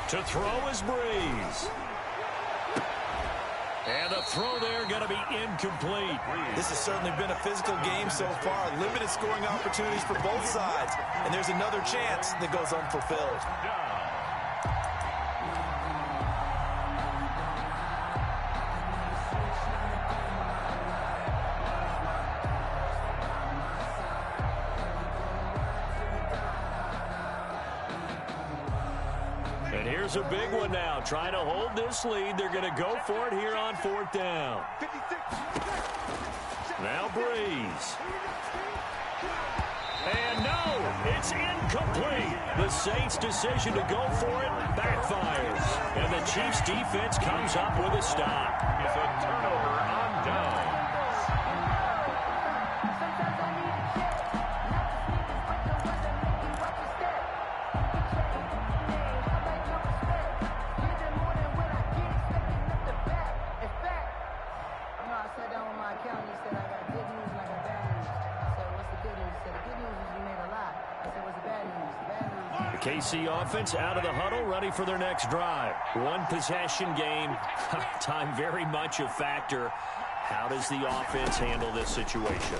To throw is Breeze. And the throw there going to be incomplete. This has certainly been a physical game so far. Limited scoring opportunities for both sides. And there's another chance that goes unfulfilled. And here's a big one now. Trying to hold this lead. They're going to go for it here on 4th down. Now Breeze. And no, it's incomplete. The Saints' decision to go for it backfires. And the Chiefs' defense comes up with a stop. It's a turnover on down. KC offense out of the huddle, ready for their next drive. One possession game. Time very much a factor. How does the offense handle this situation?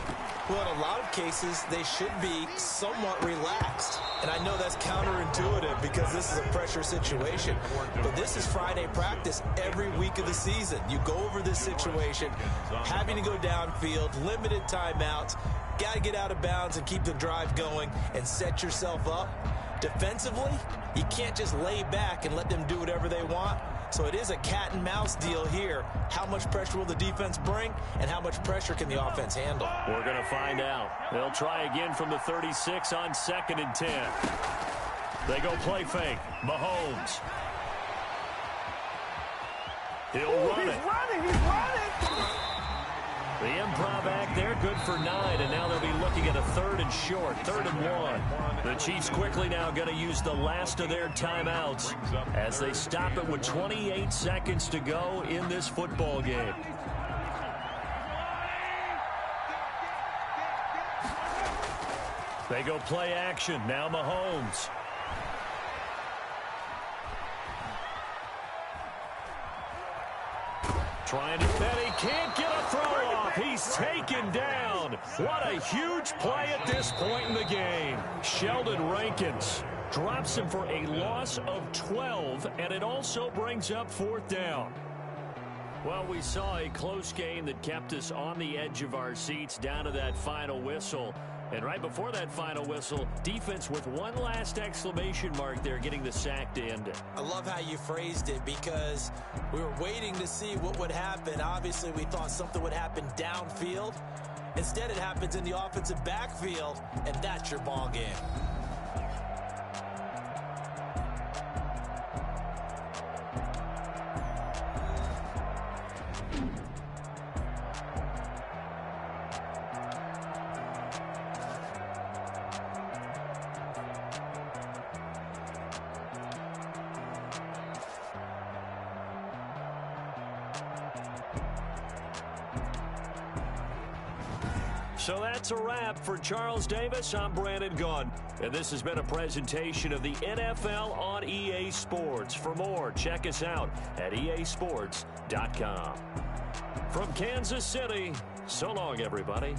Well, in a lot of cases, they should be somewhat relaxed. And I know that's counterintuitive because this is a pressure situation. But this is Friday practice every week of the season. You go over this situation, having to go downfield, limited timeouts, got to get out of bounds and keep the drive going and set yourself up. Defensively, you can't just lay back and let them do whatever they want. So it is a cat and mouse deal here. How much pressure will the defense bring, and how much pressure can the offense handle? We're going to find out. They'll try again from the 36 on 2nd and 10. They go play fake. Mahomes. He'll run it. He's running. The improv act there, good for 9, and now they'll be looking at a 3rd and short, 3rd and 1. The Chiefs quickly now going to use the last of their timeouts as they stop it with 28 seconds to go in this football game. They go play action. Now Mahomes. Trying to bet he can't get a throw off. He's taken down. What a huge play at this point in the game. Sheldon Rankins drops him for a loss of 12, and it also brings up 4th down. Well, we saw a close game that kept us on the edge of our seats down to that final whistle. And right before that final whistle, defense with one last exclamation mark there, getting the sack to end it. I love how you phrased it because we were waiting to see what would happen. Obviously, we thought something would happen downfield. Instead, it happens in the offensive backfield, and that's your ball game. So that's a wrap for Charles Davis. I'm Brandon Gunn, and this has been a presentation of the NFL on EA Sports. For more, check us out at easports.com. From Kansas City, so long, everybody.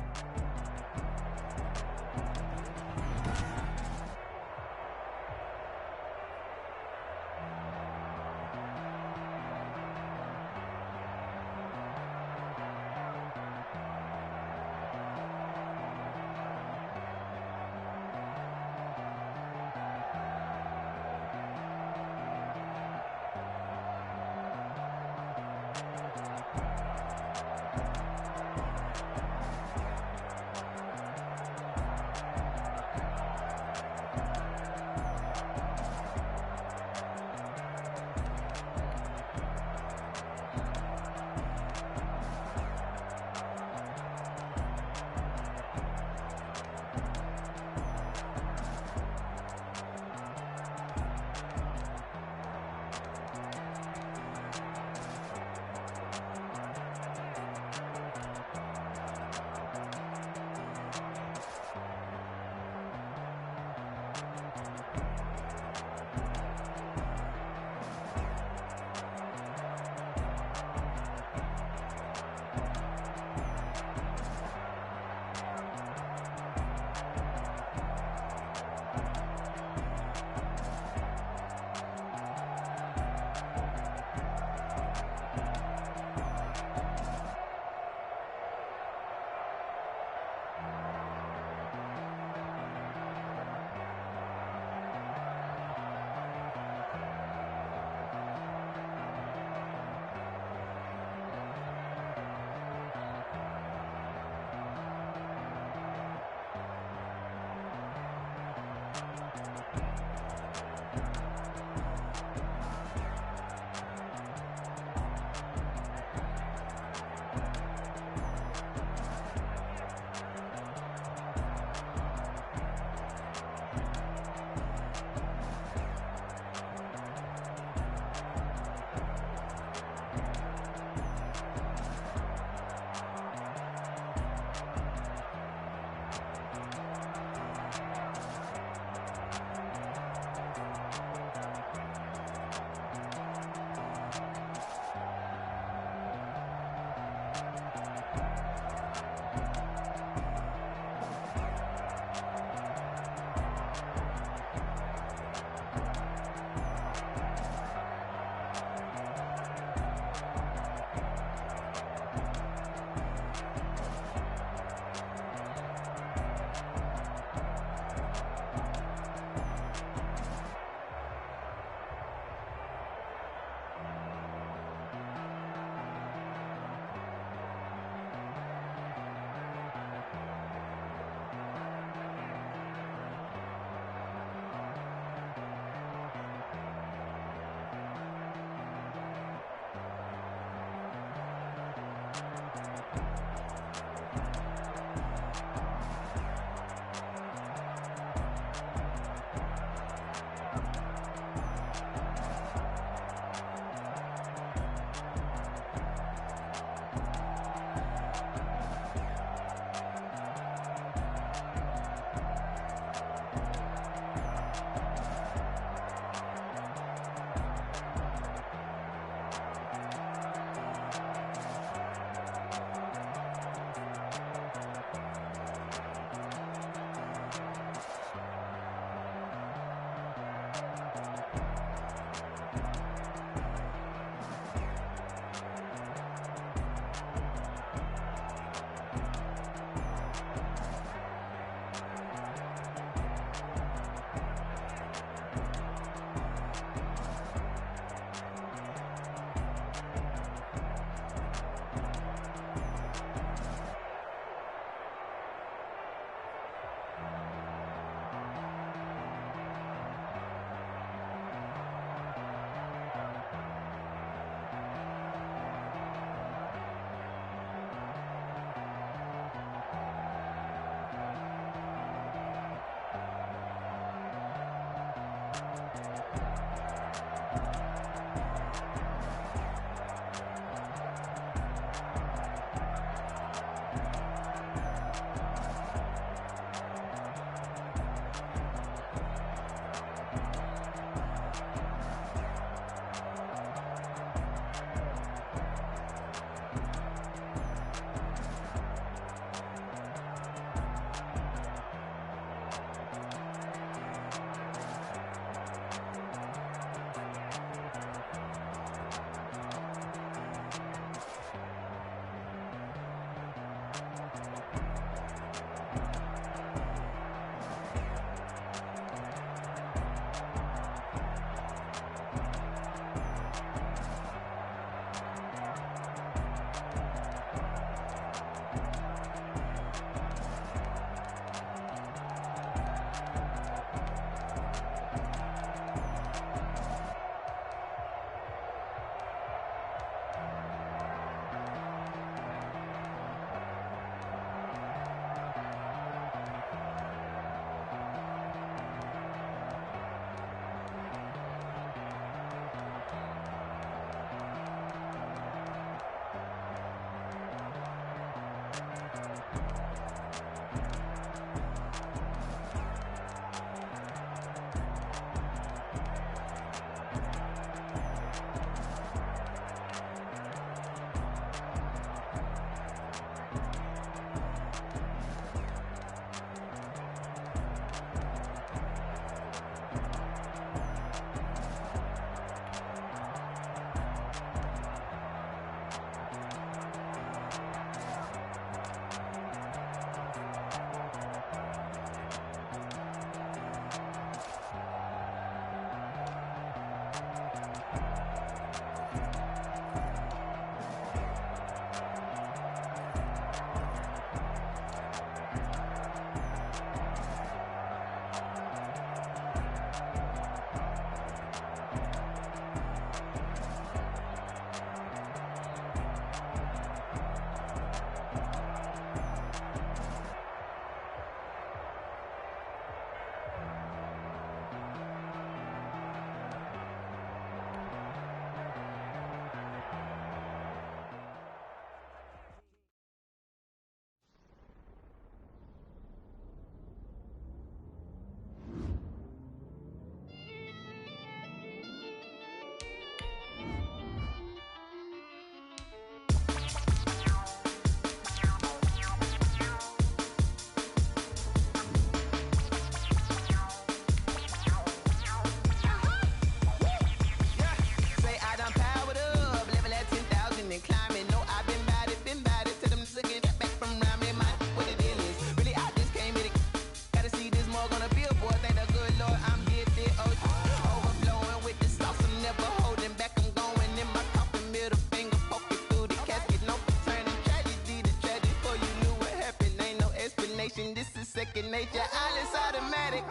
nature, all is automatic.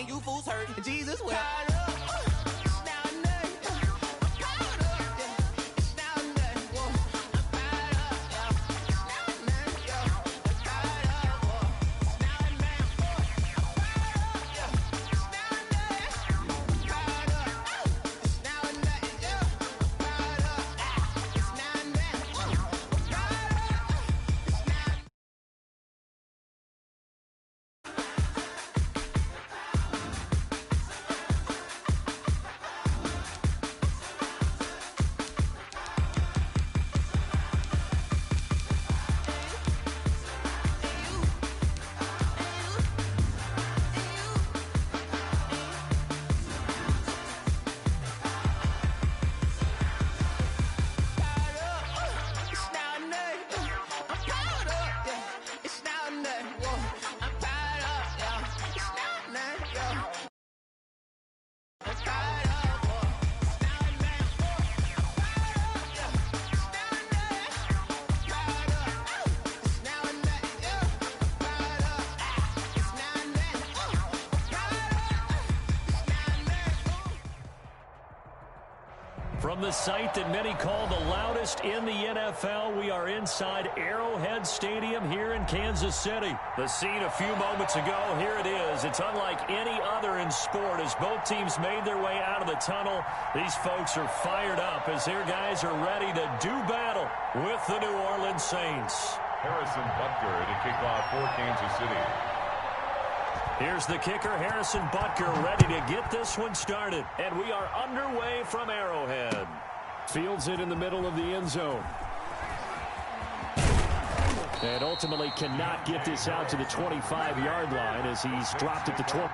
You fools hurt. Jesus will. From the site that many call the loudest in the NFL, we are inside Arrowhead Stadium here in Kansas City. The scene a few moments ago, here it is. It's unlike any other in sport as both teams made their way out of the tunnel. These folks are fired up as their guys are ready to do battle with the New Orleans Saints. Harrison Butker to kick off for Kansas City. Here's the kicker, Harrison Butker, ready to get this one started. And we are underway from Arrowhead. Fields it in the middle of the end zone. And ultimately cannot get this out to the 25-yard line as he's dropped at the 20.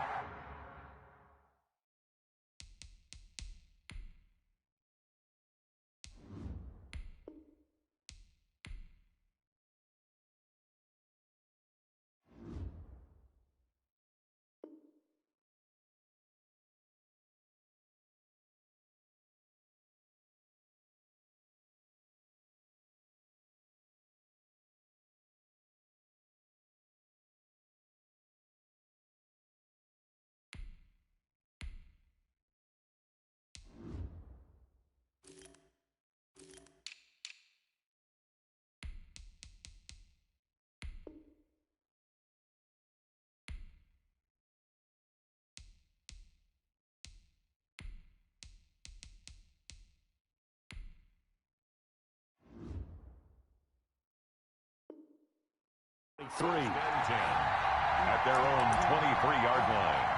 Three. At their own 23-yard line.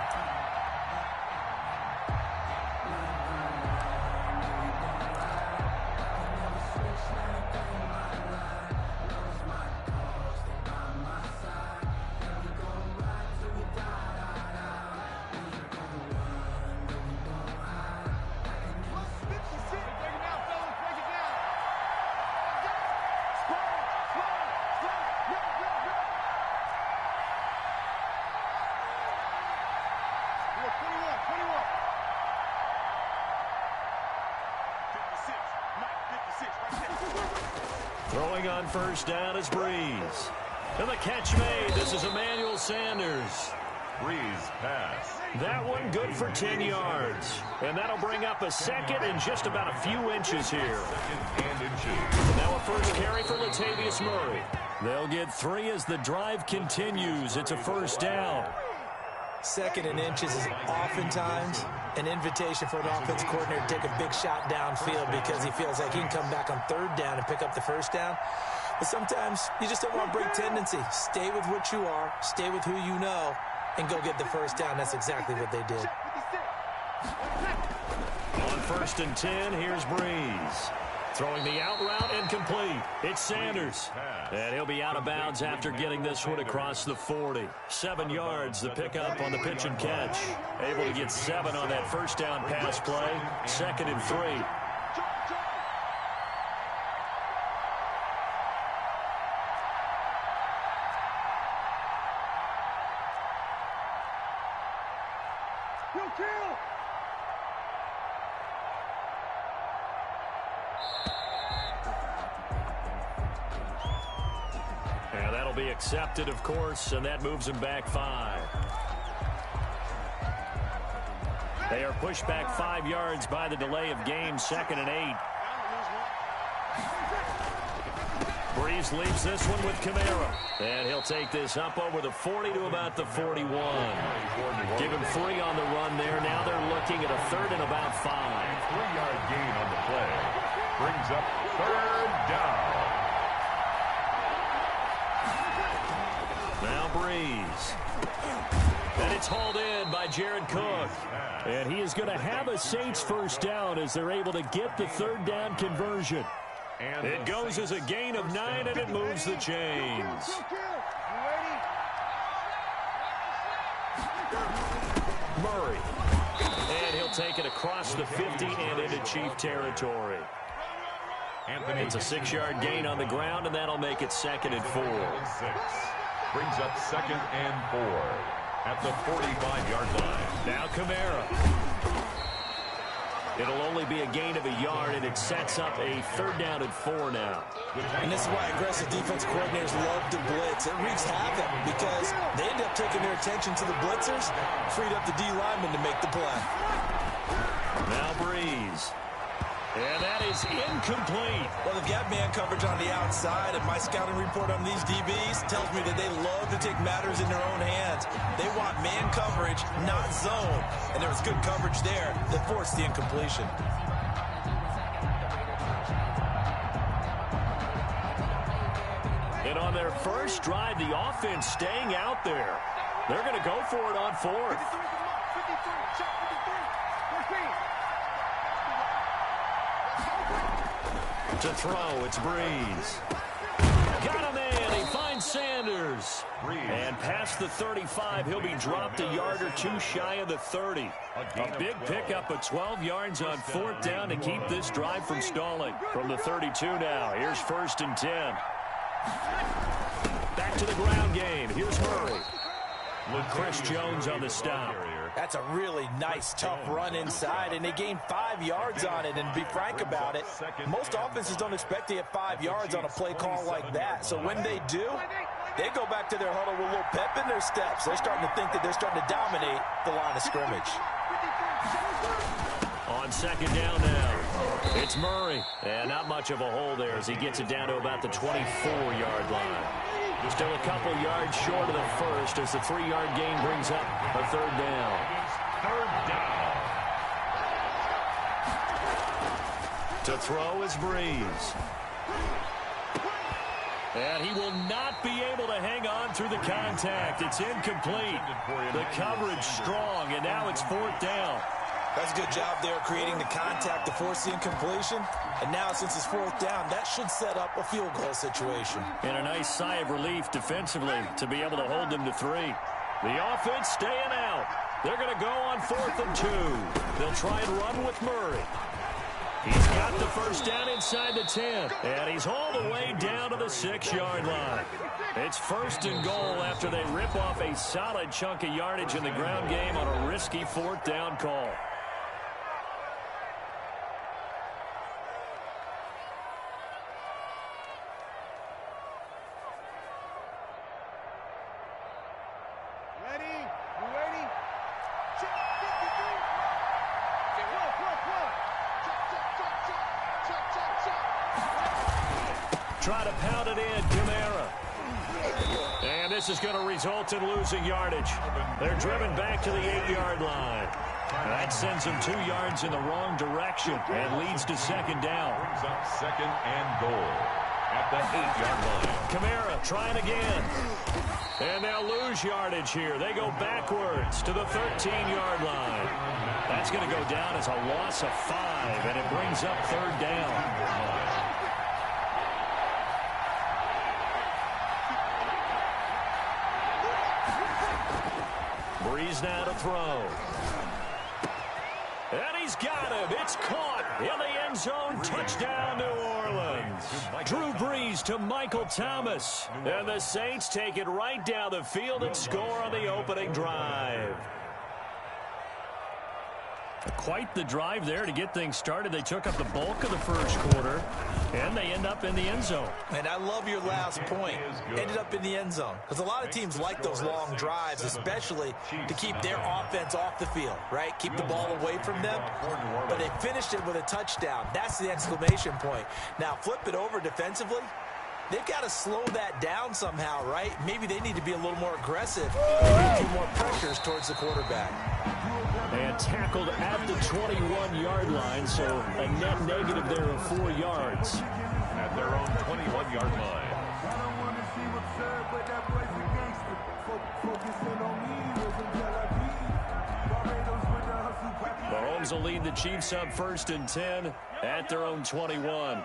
Throwing on first down is Breeze. And the catch made. This is Emmanuel Sanders. Breeze pass. That one good for 10 yards. And that'll bring up a second and just about a few inches here. Now a first carry for Latavius Murray. They'll get 3 as the drive continues. It's a first down. Second and inches is oftentimes an invitation for an offense coordinator to take a big shot downfield because he feels like he can come back on third down and pick up the first down. But sometimes you just don't want to break tendency. Stay with what you are, stay with who you know, and go get the first down. That's exactly what they did. On 1st and 10, here's Breeze. Throwing the out route incomplete. It's Sanders. And he'll be out of bounds after getting this one across the 40. 7 yards, the pickup on the pitch and catch. Able to get 7 on that first down pass play. 2nd and 3. And that'll be accepted, of course, and that moves him back 5. They are pushed back 5 yards by the delay of game, 2nd and 8. Breeze leaves this one with Kamara. And he'll take this up over the 40 to about the 41. Give him 3 on the run there. Now they're looking at a 3rd and about 5. 3-yard gain on the play. Brings up 3rd down. Now Breeze. And it's hauled in by Jared Cook. And he is going to have a Saints first down as they're able to get the 3rd down conversion. It goes as a gain of 9, and it moves the chains. Murray. And he'll take it across the 50 and into Chief territory. It's a 6-yard gain on the ground, and that'll make it 2nd and 4. Brings up 2nd and 4 at the 45-yard line. Now Kamara. It'll only be a gain of a yard, and it sets up a 3rd down and 4 now. And this is why aggressive defense coordinators love to blitz. It wreaks havoc because they end up taking their attention to the blitzers, freed up the D lineman to make the play. Now Breeze. And that is incomplete. Well, they've got man coverage on the outside, and my scouting report on these DBs tells me that they love to take matters in their own hands. They want man coverage, not zone. And there was good coverage there that forced the incompletion. And on their first drive, the offense staying out there. They're going to go for it on 4th. To throw, it's Breeze. Got him in. He finds Sanders. And past the 35, he'll be dropped a yard or 2 shy of the 30. A big pickup of 12 yards on 4th down to keep this drive from stalling. From the 32 now, here's 1st and 10. Back to the ground game. Here's Murray. Chris Jones on the stop. That's a really nice, tough run inside, and they gained 5 yards on it. And to be frank about it, most offenses don't expect to get 5 yards on a play call like that. So when they do, they go back to their huddle with a little pep in their steps. They're starting to think that they're starting to dominate the line of scrimmage. On 2nd down now, it's Murray. And not much of a hole there as he gets it down to about the 24-yard line. Still a couple yards short of the 1st as the 3-yard gain brings up a 3rd down. 3rd down. To throw is Breeze. And he will not be able to hang on through the contact. It's incomplete. The coverage strong, and now it's 4th down. That's a good job there creating the contact to force the incompletion. And now since it's 4th down, that should set up a field goal situation. And a nice sigh of relief defensively to be able to hold them to 3. The offense staying out. They're going to go on 4th and 2. They'll try and run with Murray. He's got the first down inside the 10. And he's hauled away down to the 6-yard line. It's 1st and goal after they rip off a solid chunk of yardage in the ground game on a risky 4th down call. Try to pound it in, Kamara. And this is going to result in losing yardage. They're driven back to the 8-yard line. That sends them 2 yards in the wrong direction and leads to 2nd down. Brings up 2nd and goal at the 8-yard line. Kamara trying again. And they'll lose yardage here. They go backwards to the 13-yard line. That's going to go down as a loss of 5, and it brings up 3rd down. Breeze now to throw. And he's got him. It's caught in the end zone. Touchdown, New Orleans. Drew Brees to Michael Thomas. And the Saints take it right down the field and score on the opening drive. Quite the drive there to get things started. They took up the bulk of the first quarter, and they end up in the end zone. And I love your last point. Ended up in the end zone. Because a lot of teams like those long drives, especially to keep their offense off the field, right? Keep the ball away from them. But they finished it with a touchdown. That's the exclamation point. Now, flip it over defensively. They've got to slow that down somehow, right? Maybe they need to be a little more aggressive. A few more pressures towards the quarterback. And tackled at the 21-yard line, so a net negative there of 4 yards. At their own 21-yard line. Mahomes will lead the Chiefs up 1st and 10 at their own 21.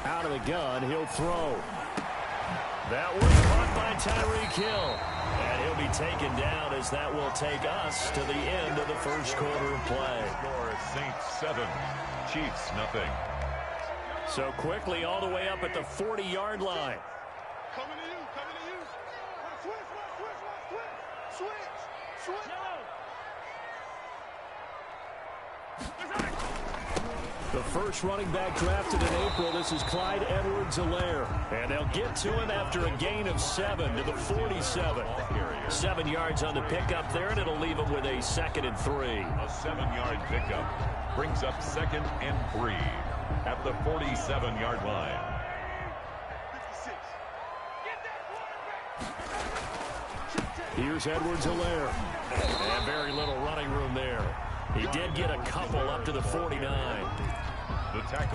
Out of the gun, he'll throw. That was caught by Tyreek Hill. And he'll be taken down as that will take us to the end of the first quarter of play. Score Saints 7, Chiefs nothing. So quickly all the way up at the 40-yard line. Coming to you, coming to you. Switch. The first running back drafted in April, this is Clyde Edwards-Helaire. And they'll get to him after a gain of 7 to the 47. 7 yards on the pickup there, and it'll leave him with a 2nd and 3. A 7-yard pickup brings up 2nd and 3 at the 47-yard line. 56. Here's Edwards-Helaire. And very little running room there. He did get a couple up to the 49.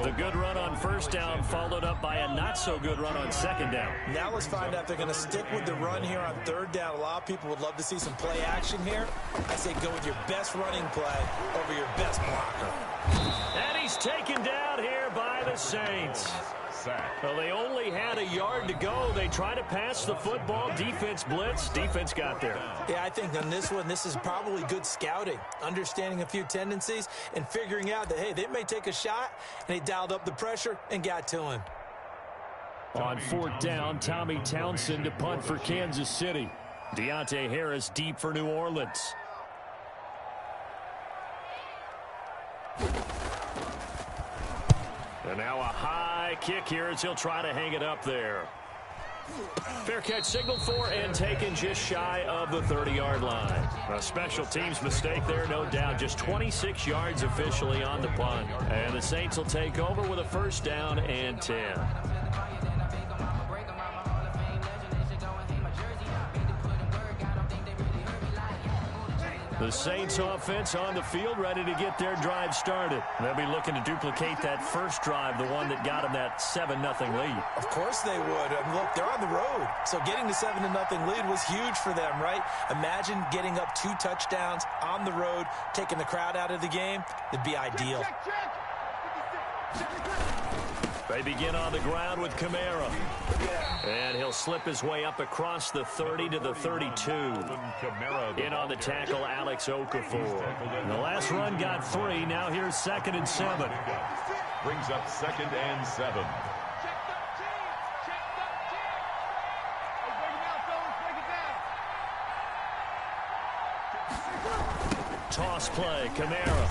The good run on 1st down followed up by a not-so-good run on 2nd down. Now let's find out if they're going to stick with the run here on 3rd down. A lot of people would love to see some play action here. I say go with your best running play over your best blocker. And he's taken down here by the Saints. Well, they only had a yard to go. They tried to pass the football. Defense blitz. Defense got there. Yeah, I think on this one, this is probably good scouting, understanding a few tendencies, and figuring out that, hey, they may take a shot, and they dialed up the pressure and got to him. On 4th down, Tommy Townsend to punt for Kansas City. Deontay Harris deep for New Orleans. And now a high kick here as he'll try to hang it up there. Fair catch signaled for and taken just shy of the 30-yard line. A special teams mistake there, no doubt. Just 26 yards officially on the punt. And the Saints will take over with a 1st down and 10. The Saints offense on the field, ready to get their drive started. They'll be looking to duplicate that first drive, the one that got them that 7-0 lead. Of course they would. I mean, look, they're on the road. So getting the 7-0 lead was huge for them, right? Imagine getting up 2 touchdowns on the road, taking the crowd out of the game. It'd be ideal. They begin on the ground with Kamara. And he'll slip his way up across the 30 to the 32. In on the tackle, Alex Okafor. And the last run got 3. Now here's 2nd and 7. Brings up 2nd and 7. Toss play, Kamara.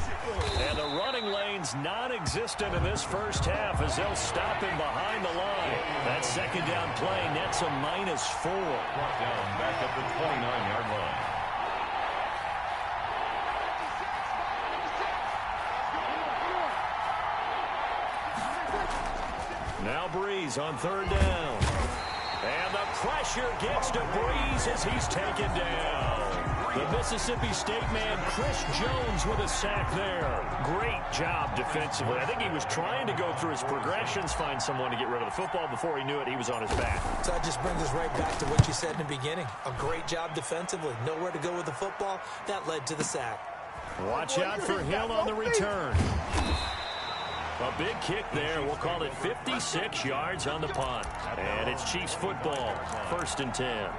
And the running lane's non-existent in this first half as they'll stop him behind the line. That 2nd down play nets a -4. Brought down back at the 29-yard line. Now Breeze on 3rd down. And the pressure gets to Breeze as he's taken down. The Mississippi State man, Chris Jones, with a sack there. Great job defensively. I think he was trying to go through his progressions, find someone to get rid of the football. Before he knew it, he was on his back. So that just brings us right back to what you said in the beginning. A great job defensively. Nowhere to go with the football. That led to the sack. Watch out for Hill on the return. A big kick there. We'll call it 56 yards on the punt. And it's Chiefs football, 1st and 10.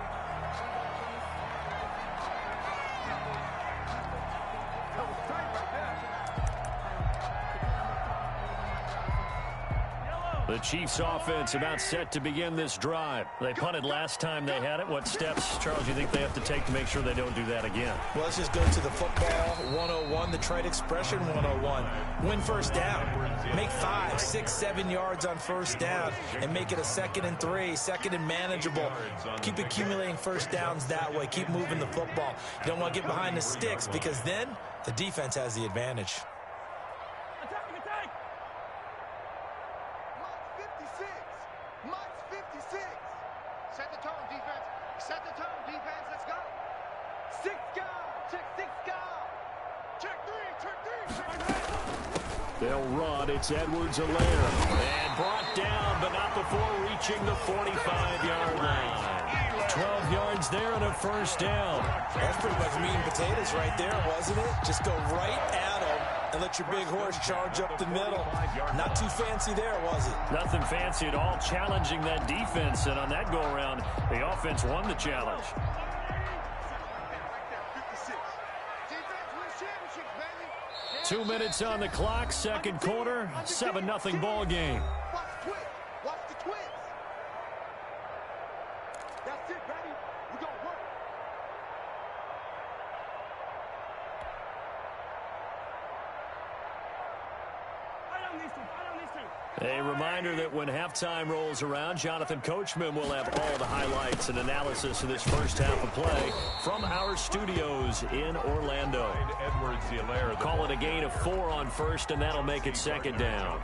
The Chiefs offense about set to begin this drive. They punted last time they had it. What steps, Charles, do you think they have to take to make sure they don't do that again? Well, let's just go to the football 101, the trade expression 101. Win first down. Make 5, 6, 7 yards on first down and make it a 2nd and 3, 2nd and manageable. Keep accumulating first downs that way. Keep moving the football. You don't want to get behind the sticks because then the defense has the advantage. Set the tone, defense. Set the tone, defense. Let's go. 6 guard. Check 6 guard. Check 3. They'll run. It's Edwards-Helaire. And brought down, but not before reaching the 45-yard line. 12 yards there and a first down. That's pretty much meat and potatoes right there, wasn't it? Just go right at him and let your big horse charge up the middle. Not too fancy there, was it? Nothing fancy at all, challenging that defense. And on that go-around, the offense won the challenge. 2 minutes on the clock, second quarter, 7-0 ball game. Watch the twist. That's it, baby. We're going to work. A reminder that when halftime rolls around, Jonathan Coachman will have all the highlights and analysis of this first half of play from our studios in Orlando. Call it a gain of 4 on first, and that'll make it 2nd down.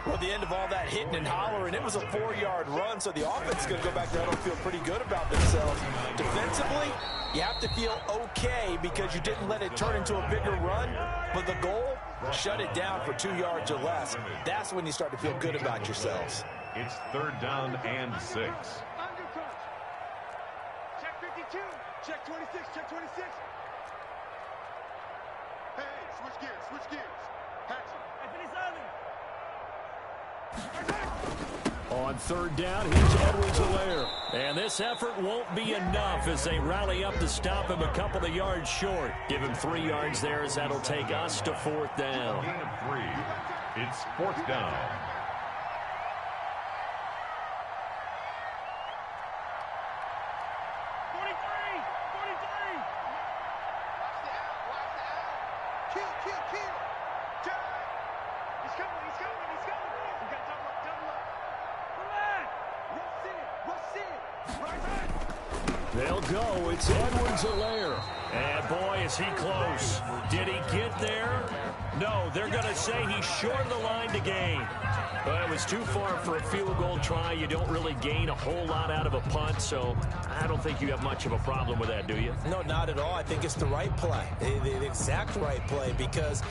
Well, the end of all that hitting and hollering, it was a 4-yard run, so the offense is going to go back there and feel pretty good about themselves. Defensively, you have to feel okay because you didn't let it turn into a bigger run, but the goal, shut it down for 2 yards or less. That's when you start to feel good about yourselves. It's 3rd down and 6. Undercut. Check 52. Check 26. Check 26. Hey, switch gears. Switch gears. Hatchet. On 3rd down, here's Edwards-Helaire. And this effort won't be enough as they rally up to stop him a couple of yards short. Give him 3 yards there as that'll take us to 4th down. Gain of 3. It's 4th down. They'll go. It's Edwards-Helaire. And boy, is he close. Did he get there? No, they're going to say he's short of the line to gain. But it was too far for a field goal try. You don't really gain a whole lot out of a punt, so I don't think you have much of a problem with that, do you? No, not at all. I think it's the right play, the exact right play, because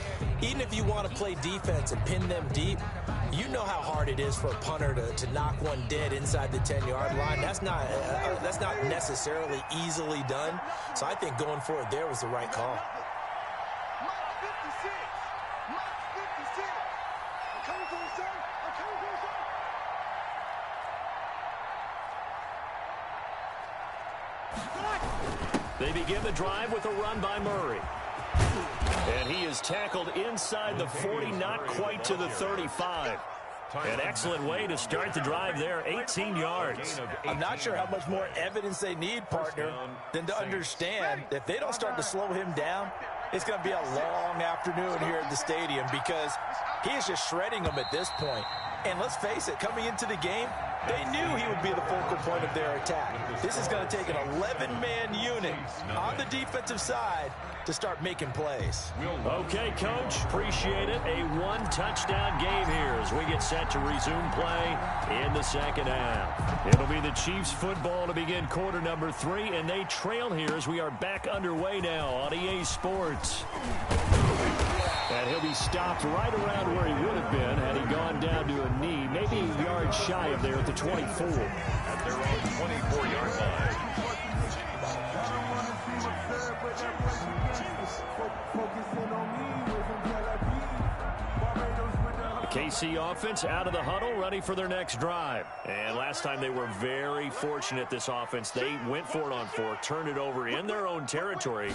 even if you want to play defense and pin them deep, you know how hard it is for a punter to knock one dead inside the 10-yard line. That's not necessarily easily done. So I think going for it there was the right call. They begin the drive with a run by Murray. And he is tackled inside the 40, not quite to the 35. An excellent way to start the drive there, 18 yards. I'm not sure how much more evidence they need, partner, than to understand that if they don't start to slow him down, it's going to be a long afternoon here at the stadium because he is just shredding them at this point. And let's face it, coming into the game, They knew he would be the focal point of their attack. This is going to take an 11-man unit on the defensive side to start making plays. Okay, Coach, appreciate it. A one-touchdown game here as we get set to resume play in the second half. It'll be the Chiefs football to begin quarter number 3, and they trail here as we are back underway now on EA Sports. And he'll be stopped right around where he would have been had he gone down to a knee, maybe a yard shy of there at the 24. At their own 24-yard line. KC offense out of the huddle, ready for their next drive. And last time they were very fortunate, this offense. They went for it on 4, turned it over in their own territory,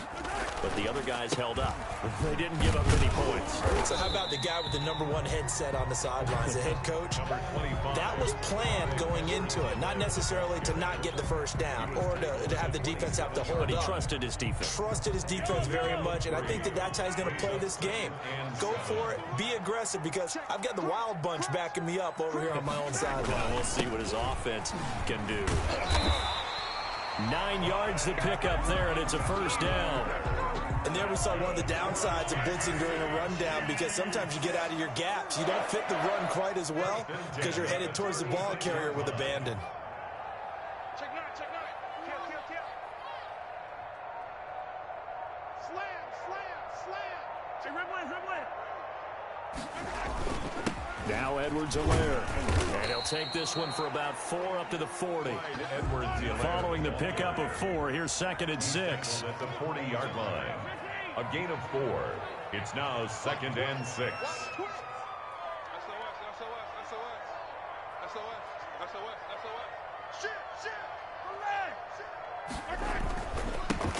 but the other guys held up. They didn't give up any points. So how about the guy with the #1 headset on the sidelines, the head coach? That was planned going into it, not necessarily to not get the first down or to have the defense have to hold up. But he trusted his defense. Trusted his defense very much, and I think that's how he's going to play this game. Go for it, be aggressive, because I've got the Wild Bunch backing me up over here on my own sideline. We'll see what his offense can do. 9 yards to pick up there, and it's a first down. And there we saw one of the downsides of blitzing during a rundown, because sometimes you get out of your gaps. You don't fit the run quite as well because you're headed towards the ball carrier with abandon. Check 9, check 9. Kill, kill, kill. Slam. Hey, red one. Now Edwards-Helaire. And he'll take this one for about 4 up to the 40. Following the pickup of 4, here's 2nd and 6. At the 40-yard line. A gain of 4. It's now 2nd and 6.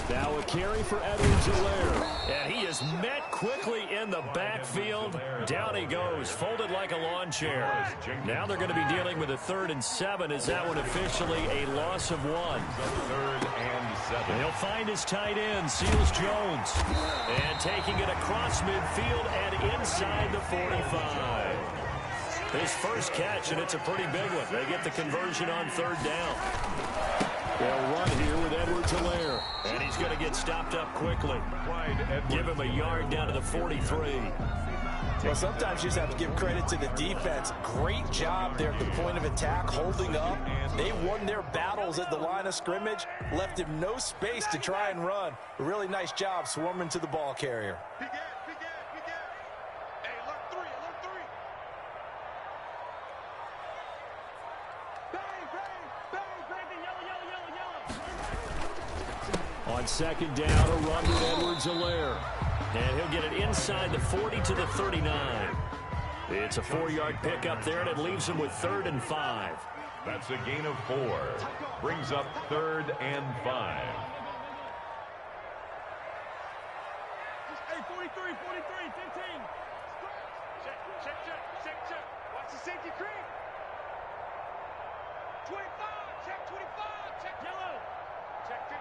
Now a carry for Edwards-Helaire. And he is met quickly in the backfield. Down he goes, folded like a lawn chair. Now they're going to be dealing with a 3rd and 7. Is that one officially a loss of 1? 3rd and 7. He'll find his tight end, Seals Jones. And taking it across midfield and inside the 45. His first catch, and it's a pretty big one. They get the conversion on 3rd down. They'll run here with Edwards-Helaire. And he's going to get stopped up quickly. Give him a yard down to the 43. Well, sometimes you just have to give credit to the defense. Great job there at the point of attack, holding up. They won their battles at the line of scrimmage, left him no space to try and run. A really nice job swarming to the ball carrier. Hey, look 3. Bang, yellow. On 2nd down, a run with Edwards-Helaire. And he'll get it inside the 40 to the 39. It's a 4-yard pickup there, and it leaves him with 3rd and 5. That's a gain of 4. Brings up 3rd and 5. Hey, 43, 15. Check. Watch the safety creep. 25, check 25, check yellow. Check 50.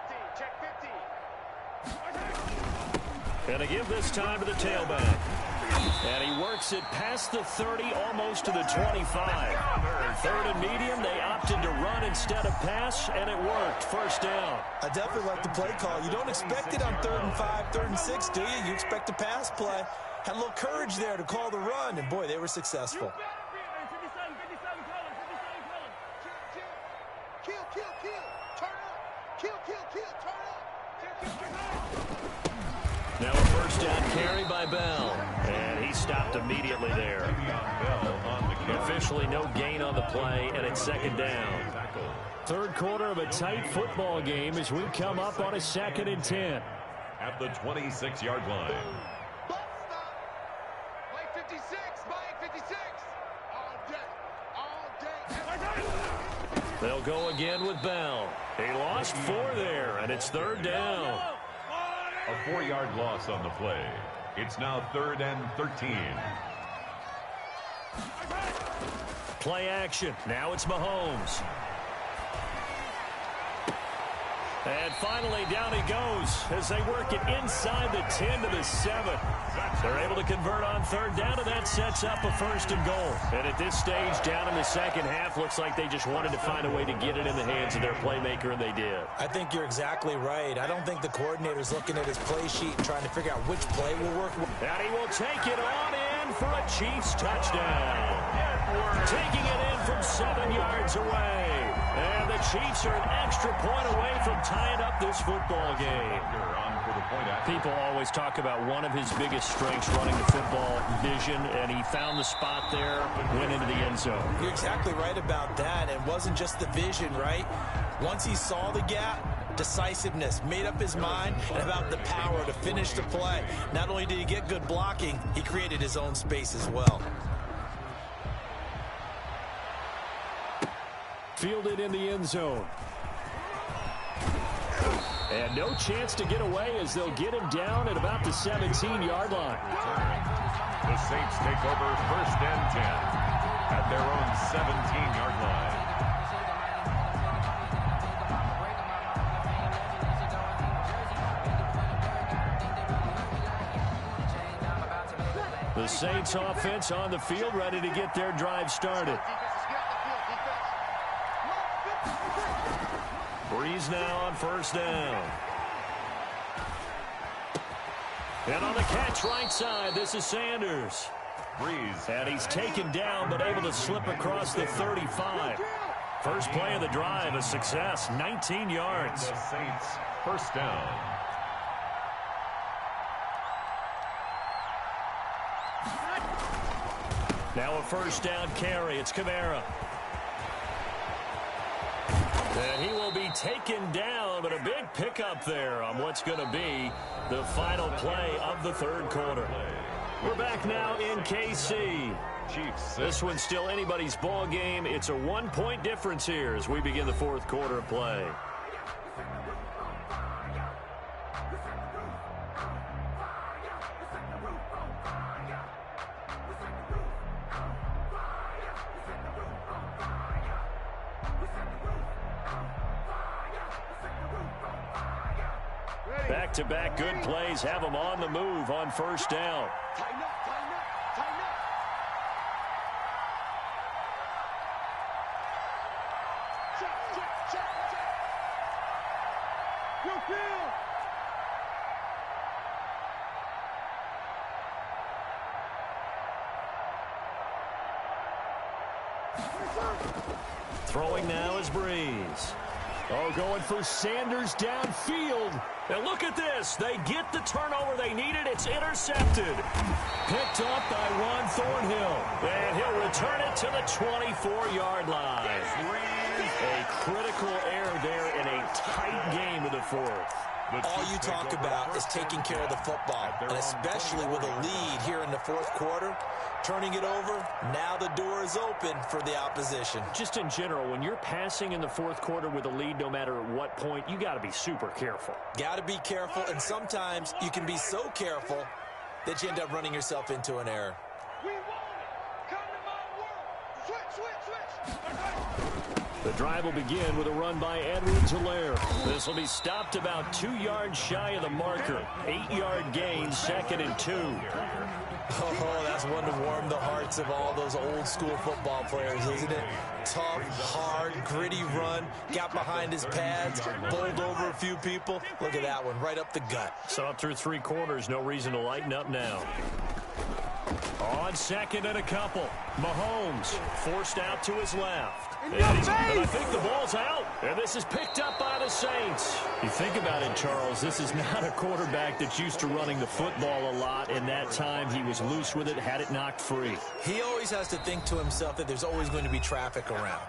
And to give this time to the tailback. And he works it past the 30, almost to the 25. 3rd and medium, they opted to run instead of pass, and it worked. First down. I definitely like the play call. You don't expect it on 3rd and 5, 3rd and 6, do you? You expect a pass play. Had a little courage there to call the run, and boy, they were successful. 57 Kill. Turn up. Kill. Turn up. Now a first down carry by Bell. And he stopped immediately there. Officially no gain on the play, and it's 2nd down. 3rd quarter of a tight football game as we come up on a 2nd and 10. At the 26-yard line. Bus stop. Play 56. All day. They'll go again with Bell. He lost 4 there, and it's 3rd down. A 4-yard loss on the play. It's now 3rd and 13. Play action. Now it's Mahomes. And finally, down he goes as they work it inside the 10 to the 7. They're able to convert on third down, and that sets up a 1st and goal. And at this stage, down in the second half, looks like they just wanted to find a way to get it in the hands of their playmaker, and they did. I think you're exactly right. I don't think the coordinator's looking at his play sheet and trying to figure out which play will work. And he will take it on in for a Chiefs touchdown. Taking it in from 7 yards away. And the Chiefs are an extra point away from tying up this football game. People always talk about one of his biggest strengths running the football, vision, and he found the spot there, went into the end zone. You're exactly right about that. It wasn't just the vision, right? Once he saw the gap, decisiveness, made up his mind, and about the power to finish the play. Not only did he get good blocking, he created his own space as well. Fielded in the end zone. And no chance to get away as they'll get him down at about the 17-yard line. The Saints take over 1st and 10 at their own 17-yard line. The Saints offense on the field, ready to get their drive started. Breeze now on 1st down. And on the catch right side, this is Sanders. Breeze. And he's taken down, but able to slip across the 35. First play of the drive, a success, 19 yards. The Saints, 1st down. Now a 1st down carry. It's Kamara. And he will be taken down, but a big pickup there on what's going to be the final play of the 3rd quarter. We're back now in KC. Chiefs. This one's still anybody's ball game. It's a 1-point difference here as we begin the 4th quarter of play. Back-to-back good plays have them on the move on 1st down. Tighten up, tighten up, tighten up. Check, check, check, check. Good field. Throwing now is Breeze. Oh, going for Sanders downfield. And look at this. They get the turnover they needed. It's intercepted. Picked up by Juan Thornhill. And he'll return it to the 24-yard line. A critical error there in a tight game of the 4th. All you talk about is taking care of the football, and especially with a lead here in the 4th quarter, turning it over, now the door is open for the opposition. Just in general, when you're passing in the 4th quarter with a lead, no matter at what point, you got to be super careful. Got to be careful, and sometimes you can be so careful that you end up running yourself into an error. We want it. Come to my world. Switch, switch, switch. The drive will begin with a run by Edwards-Helaire. This will be stopped about 2 yards shy of the marker. 8-yard gain, 2nd and 2. Oh, that's one to warm the hearts of all those old school football players, isn't it? Tough, hard, gritty run. Got behind his pads, bowled over a few people. Look at that one, right up the gut. So up through 3 quarters, no reason to lighten up now. On 2nd and a couple. Mahomes forced out to his left. And I think the ball's out. And this is picked up by the Saints. You think about it, Charles, this is not a quarterback that's used to running the football a lot. In that time, he was loose with it, had it knocked free. He always has to think to himself that there's always going to be traffic around.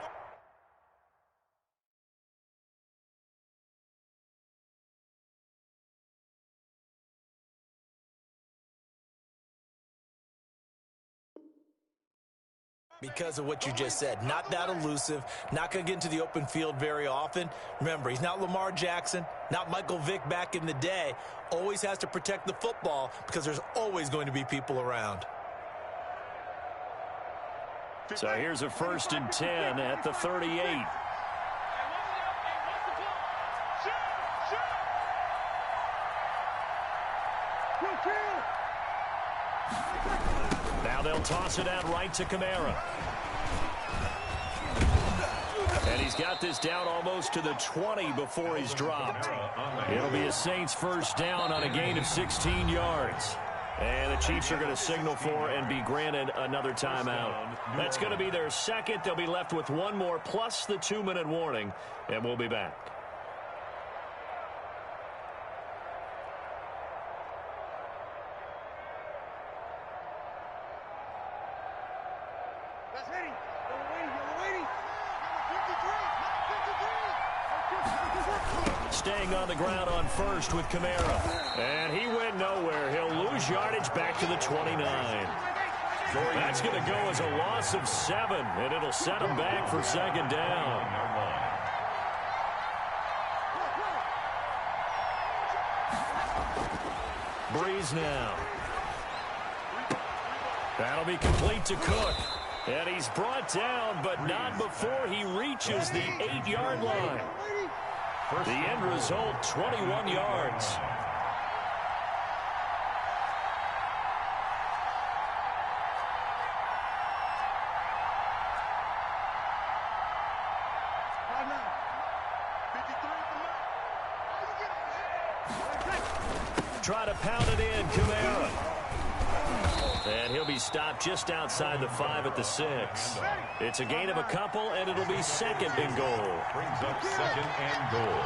Because of what you just said. Not that elusive, not going to get into the open field very often. Remember, he's not Lamar Jackson, not Michael Vick back in the day. Always has to protect the football because there's always going to be people around. So here's a 1st and 10 at the 38. Now they'll toss it out right to Kamara. And he's got this down almost to the 20 before he's dropped. It'll be a Saints first down on a gain of 16 yards. And the Chiefs are going to signal for and be granted another timeout. That's going to be their second. They'll be left with one more plus the 2-minute warning. And we'll be back. Staying on the ground on first with Kamara. And he went nowhere. He'll lose yardage back to the 29. That's going to go as a loss of 7, and it'll set him back for second down. Breeze now. That'll be complete to Cook. And he's brought down, but not before he reaches the 8-yard line. The end result, 21 yards. Try to pound it in, Kamara. And he'll be stopped just outside the 5 at the 6. It's a gain of a couple, and it'll be second and goal. Brings up second and goal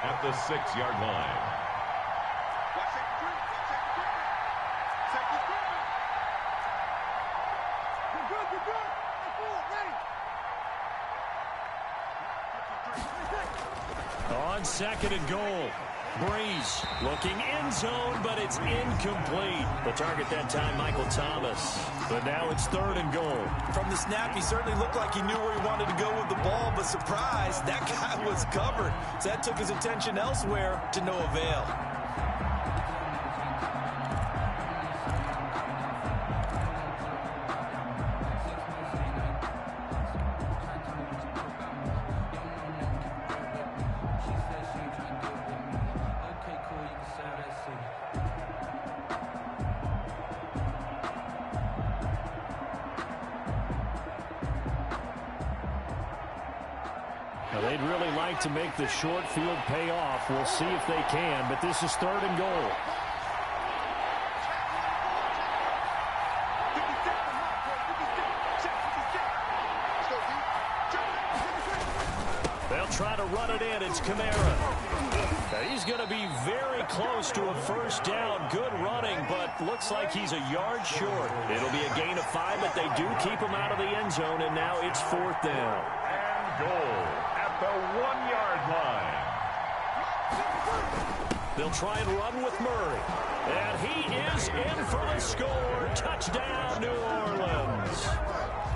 at the 6-yard line. On second and goal. Breeze looking end zone, but it's incomplete. The target that time, Michael Thomas. But now it's third and goal. From the snap, he certainly looked like he knew where he wanted to go with the ball, but surprise, that guy was covered. So that took his attention elsewhere to no avail. They'd really like to make the short field pay off. We'll see if they can, but this is third and goal. They'll try to run it in. It's Kamara. Now he's going to be very close to a first down. Good running, but looks like he's a yard short. It'll be a gain of 5, but they do keep him out of the end zone, and now it's fourth down. And goal at the 1-yard line. They'll try and run with Murray. And he is in for the score. Touchdown, New Orleans.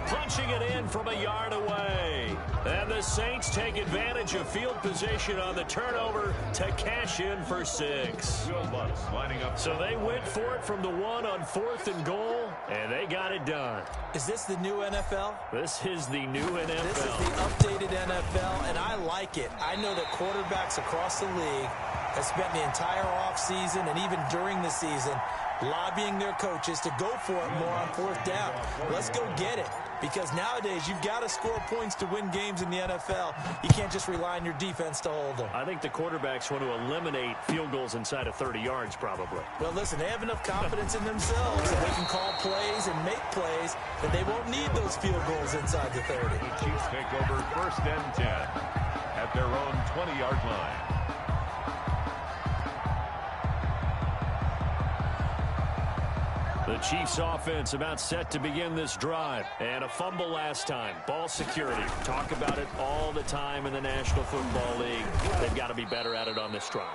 Punching it in from a yard away. And the Saints take advantage of field position on the turnover to cash in for 6. Good luck lining up. So they went for it from the 1 on fourth and goal, and they got it done. Is this the new NFL? This is the new NFL. This is the updated NFL, and I like it. I know that quarterbacks across the league have spent the entire offseason and even during the season lobbying their coaches to go for it more on fourth down. Let's go get it. Because nowadays, you've got to score points to win games in the NFL. You can't just rely on your defense to hold them. I think the quarterbacks want to eliminate field goals inside of 30 yards, probably. Well, listen, they have enough confidence in themselves that they can call plays and make plays that they won't need those field goals inside the 30. The Chiefs take over first and 10 at their own 20-yard line. The Chiefs offense about set to begin this drive. And a fumble last time. Ball security. Talk about it all the time in the National Football League. They've got to be better at it on this drive.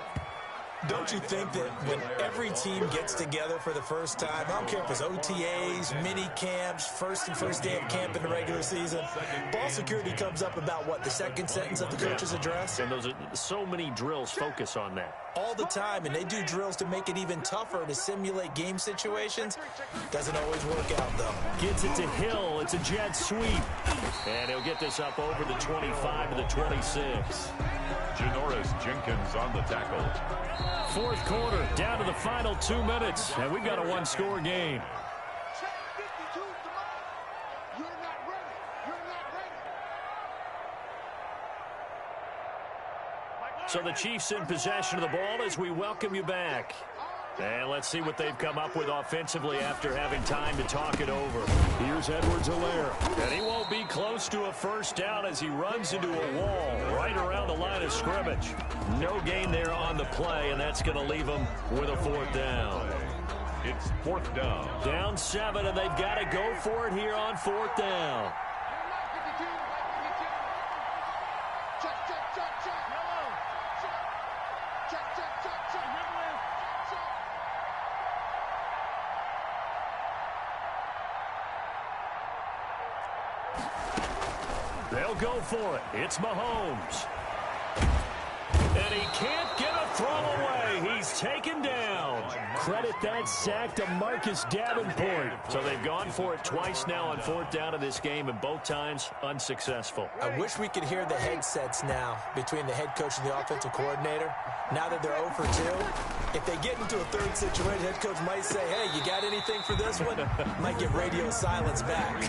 Don't you think that when every team gets together for the first time, I don't care if it's OTAs, mini camps, first day of camp in the regular season, ball security comes up about, what, the second sentence of the coach's address? And those are so many drills focus on that. All the time, and they do drills to make it even tougher to simulate game situations. Doesn't always work out, though. Gets it to Hill. It's a jet sweep. And he'll get this up over the 25 to the 26. Janoris Jenkins on the tackle. Fourth quarter, down to the final 2 minutes, and we've got a one-score game. So the Chiefs in possession of the ball as we welcome you back. And let's see what they've come up with offensively after having time to talk it over. Here's Edwards-Helaire. And he won't be close to a first down as he runs into a wall right around the line of scrimmage. No gain there on the play, and that's going to leave him with a fourth down. It's fourth down. Down 7, and they've got to go for it here on fourth down. They'll go for it. It's Mahomes. And he can't get a throw away. He's taken down. Credit that sack to Marcus Davenport. So they've gone for it twice now on fourth down of this game, and both times unsuccessful. I wish we could hear the headsets now between the head coach and the offensive coordinator. Now that they're 0 for 2, if they get into a third situation, head coach might say, hey, you got anything for this one? Might get radio silence back.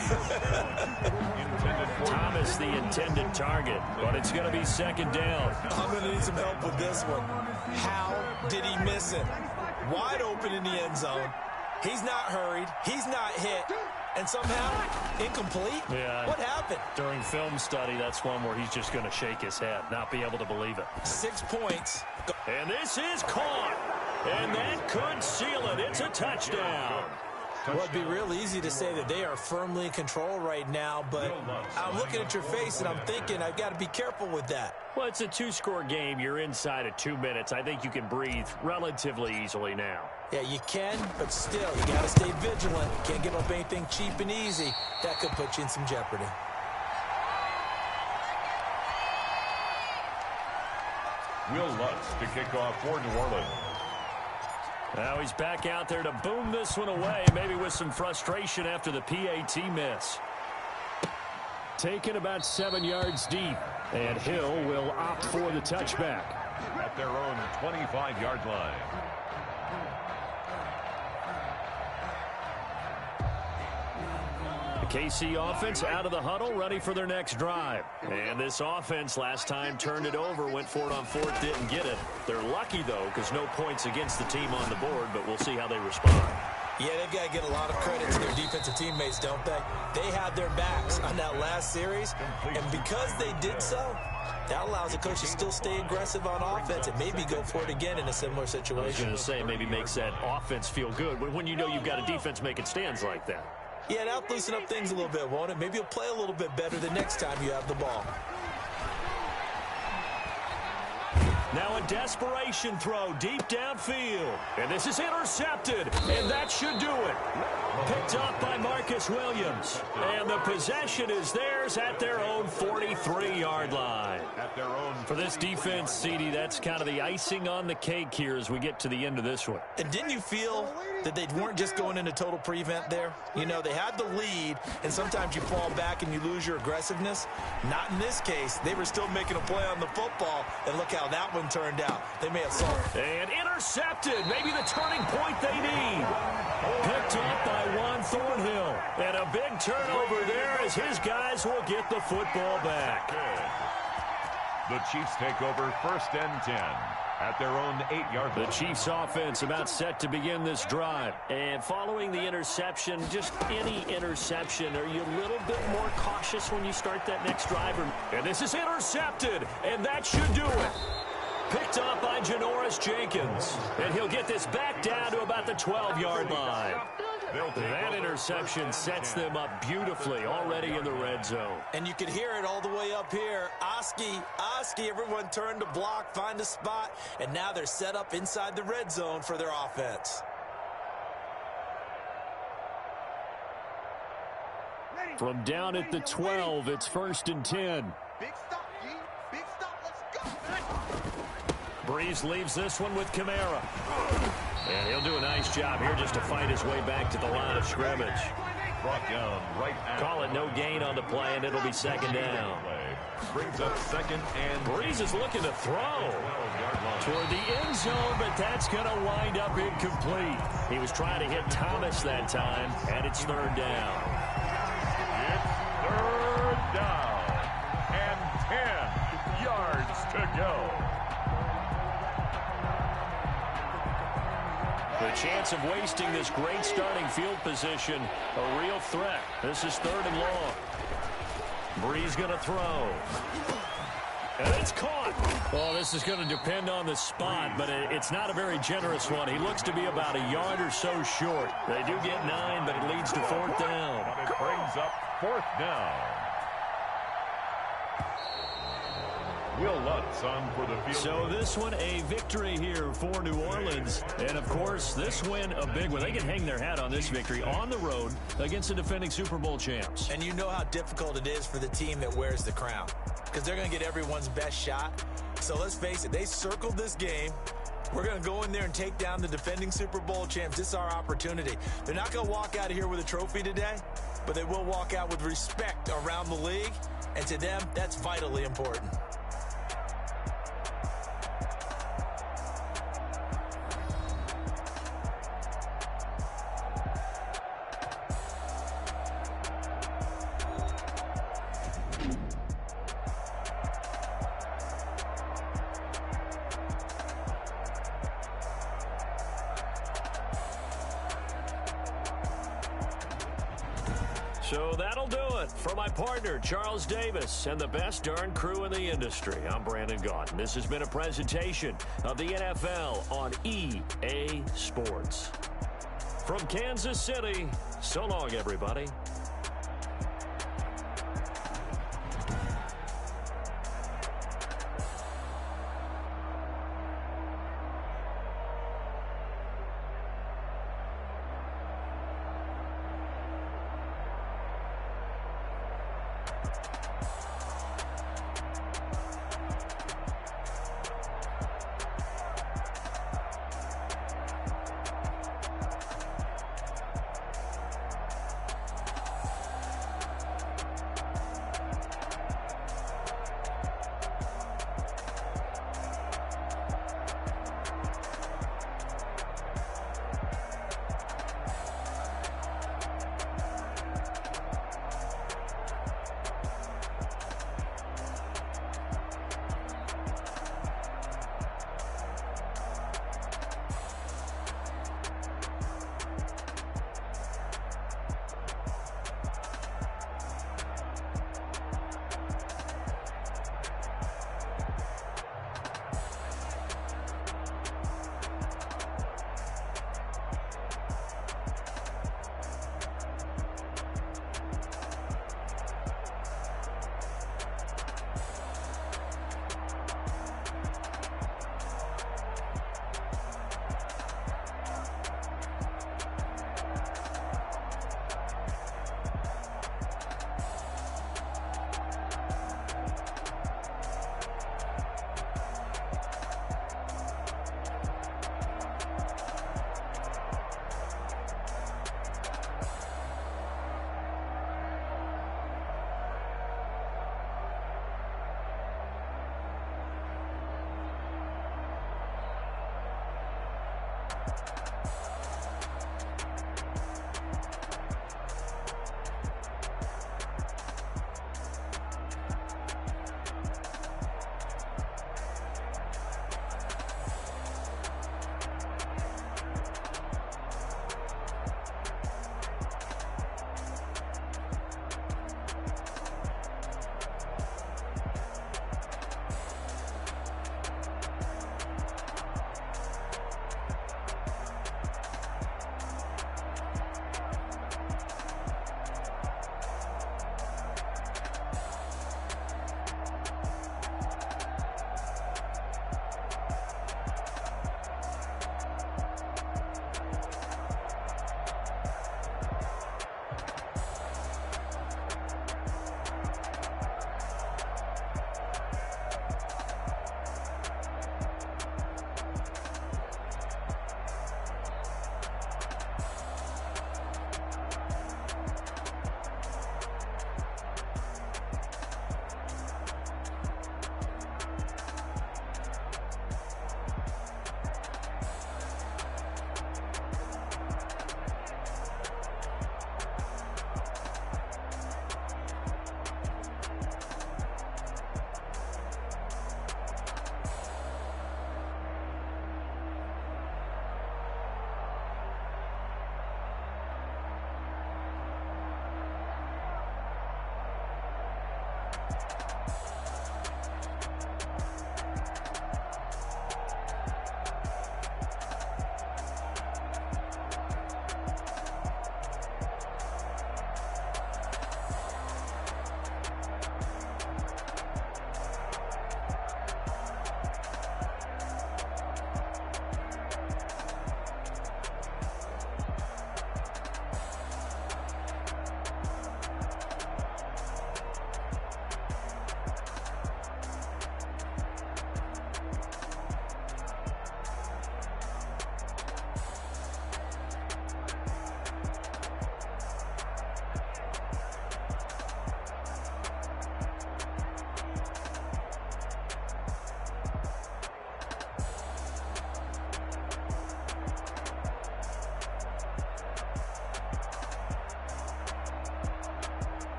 Thomas the intended target, but it's going to be second down. I'm going to need some help with this one. How did he miss it? Wide open in the end zone. He's not hurried. He's not hit. And somehow, incomplete? Yeah. What happened? During film study, that's one where he's just going to shake his head, not be able to believe it. 6 points. And this is caught. And that could seal it. It's a touchdown. Well, it'd be real easy to say that they are firmly in control right now, but I'm looking at your face and I'm thinking I've got to be careful with that. Well, it's a 2-score game. You're inside of 2 minutes. I think you can breathe relatively easily now. Yeah, you can, but still, you got to stay vigilant. Can't give up anything cheap and easy. That could put you in some jeopardy. Will Lutz to kick off for New Orleans. Now he's back out there to boom this one away, maybe with some frustration after the PAT miss. Taken about 7 yards deep, and Hill will opt for the touchback. At their own 25-yard line. The KC offense out of the huddle, ready for their next drive. And this offense last time turned it over, went for it on fourth, didn't get it. They're lucky, though, because no points against the team on the board, but we'll see how they respond. Yeah, they've got to get a lot of credit to their defensive teammates, don't they? They had their backs on that last series, and because they did so, that allows the coach to still stay aggressive on offense and maybe go for it again in a similar situation. I was going to say, maybe makes that offense feel good when you know you've got a defense making stands like that. Yeah, that'll loosen up things a little bit, won't it? Maybe you'll play a little bit better the next time you have the ball. Now a desperation throw deep downfield. And this is intercepted, and that should do it. Picked up by Marcus Williams. And the possession is theirs at their own 43-yard line. At their own. For this defense, CD, that's kind of the icing on the cake here as we get to the end of this one. And didn't you feel that they weren't just going into total prevent there? You know, they had the lead, and sometimes you fall back and you lose your aggressiveness. Not in this case. They were still making a play on the football, and look how that one turned out. They may have solved. And intercepted. Maybe the turning point they need. Picked up by Juan Thornhill. And a big turnover there as his guys will get the football back. The Chiefs take over first and 10 at their own 8-yard line. The Chiefs offense about set to begin this drive. And following the interception, just any interception, are you a little bit more cautious when you start that next drive? And this is intercepted, and that should do it. Picked up by Janoris Jenkins. And he'll get this back down to about the 12-yard line. That interception sets them up beautifully already in the red zone. And you could hear it all the way up here. Oski, everyone turned to block, find a spot, and now they're set up inside the red zone for their offense. From down at the 12, it's first and 10. Big stop, G. Big stop. Let's go. Breeze leaves this one with Kamara. And he'll do a nice job here just to fight his way back to the line of scrimmage. Brought down right at Call it no gain on the play, and it'll be second down. Brings up second and... Breeze is looking to throw toward the end zone, but that's going to wind up incomplete. He was trying to hit Thomas that time, and it's third down. It's third down and 10 yards to go. The chance of wasting this great starting field position, a real threat. This is third and long. Breeze going to throw. And it's caught. Well, this is going to depend on the spot, but it's not a very generous one. He looks to be about a yard or so short. They do get 9, but it leads to fourth down. And it brings up fourth down. Will Lutz on for the field. So this one a victory here for New Orleans. And, of course, this win a big one. They can hang their hat on this victory on the road against the defending Super Bowl champs. And you know how difficult it is for the team that wears the crown, because they're going to get everyone's best shot. So let's face it, they circled this game. We're going to go in there and take down the defending Super Bowl champs. This is our opportunity. They're not going to walk out of here with a trophy today, but they will walk out with respect around the league. And to them, that's vitally important. So that'll do it for my partner, Charles Davis, and the best darn crew in the industry. I'm Brandon Gaudin. This has been a presentation of the NFL on EA Sports. From Kansas City, so long, everybody.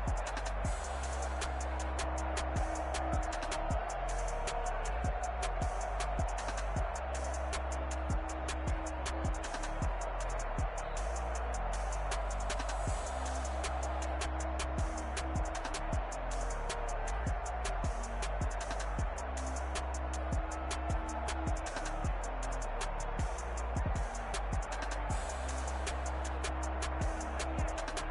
Thank you.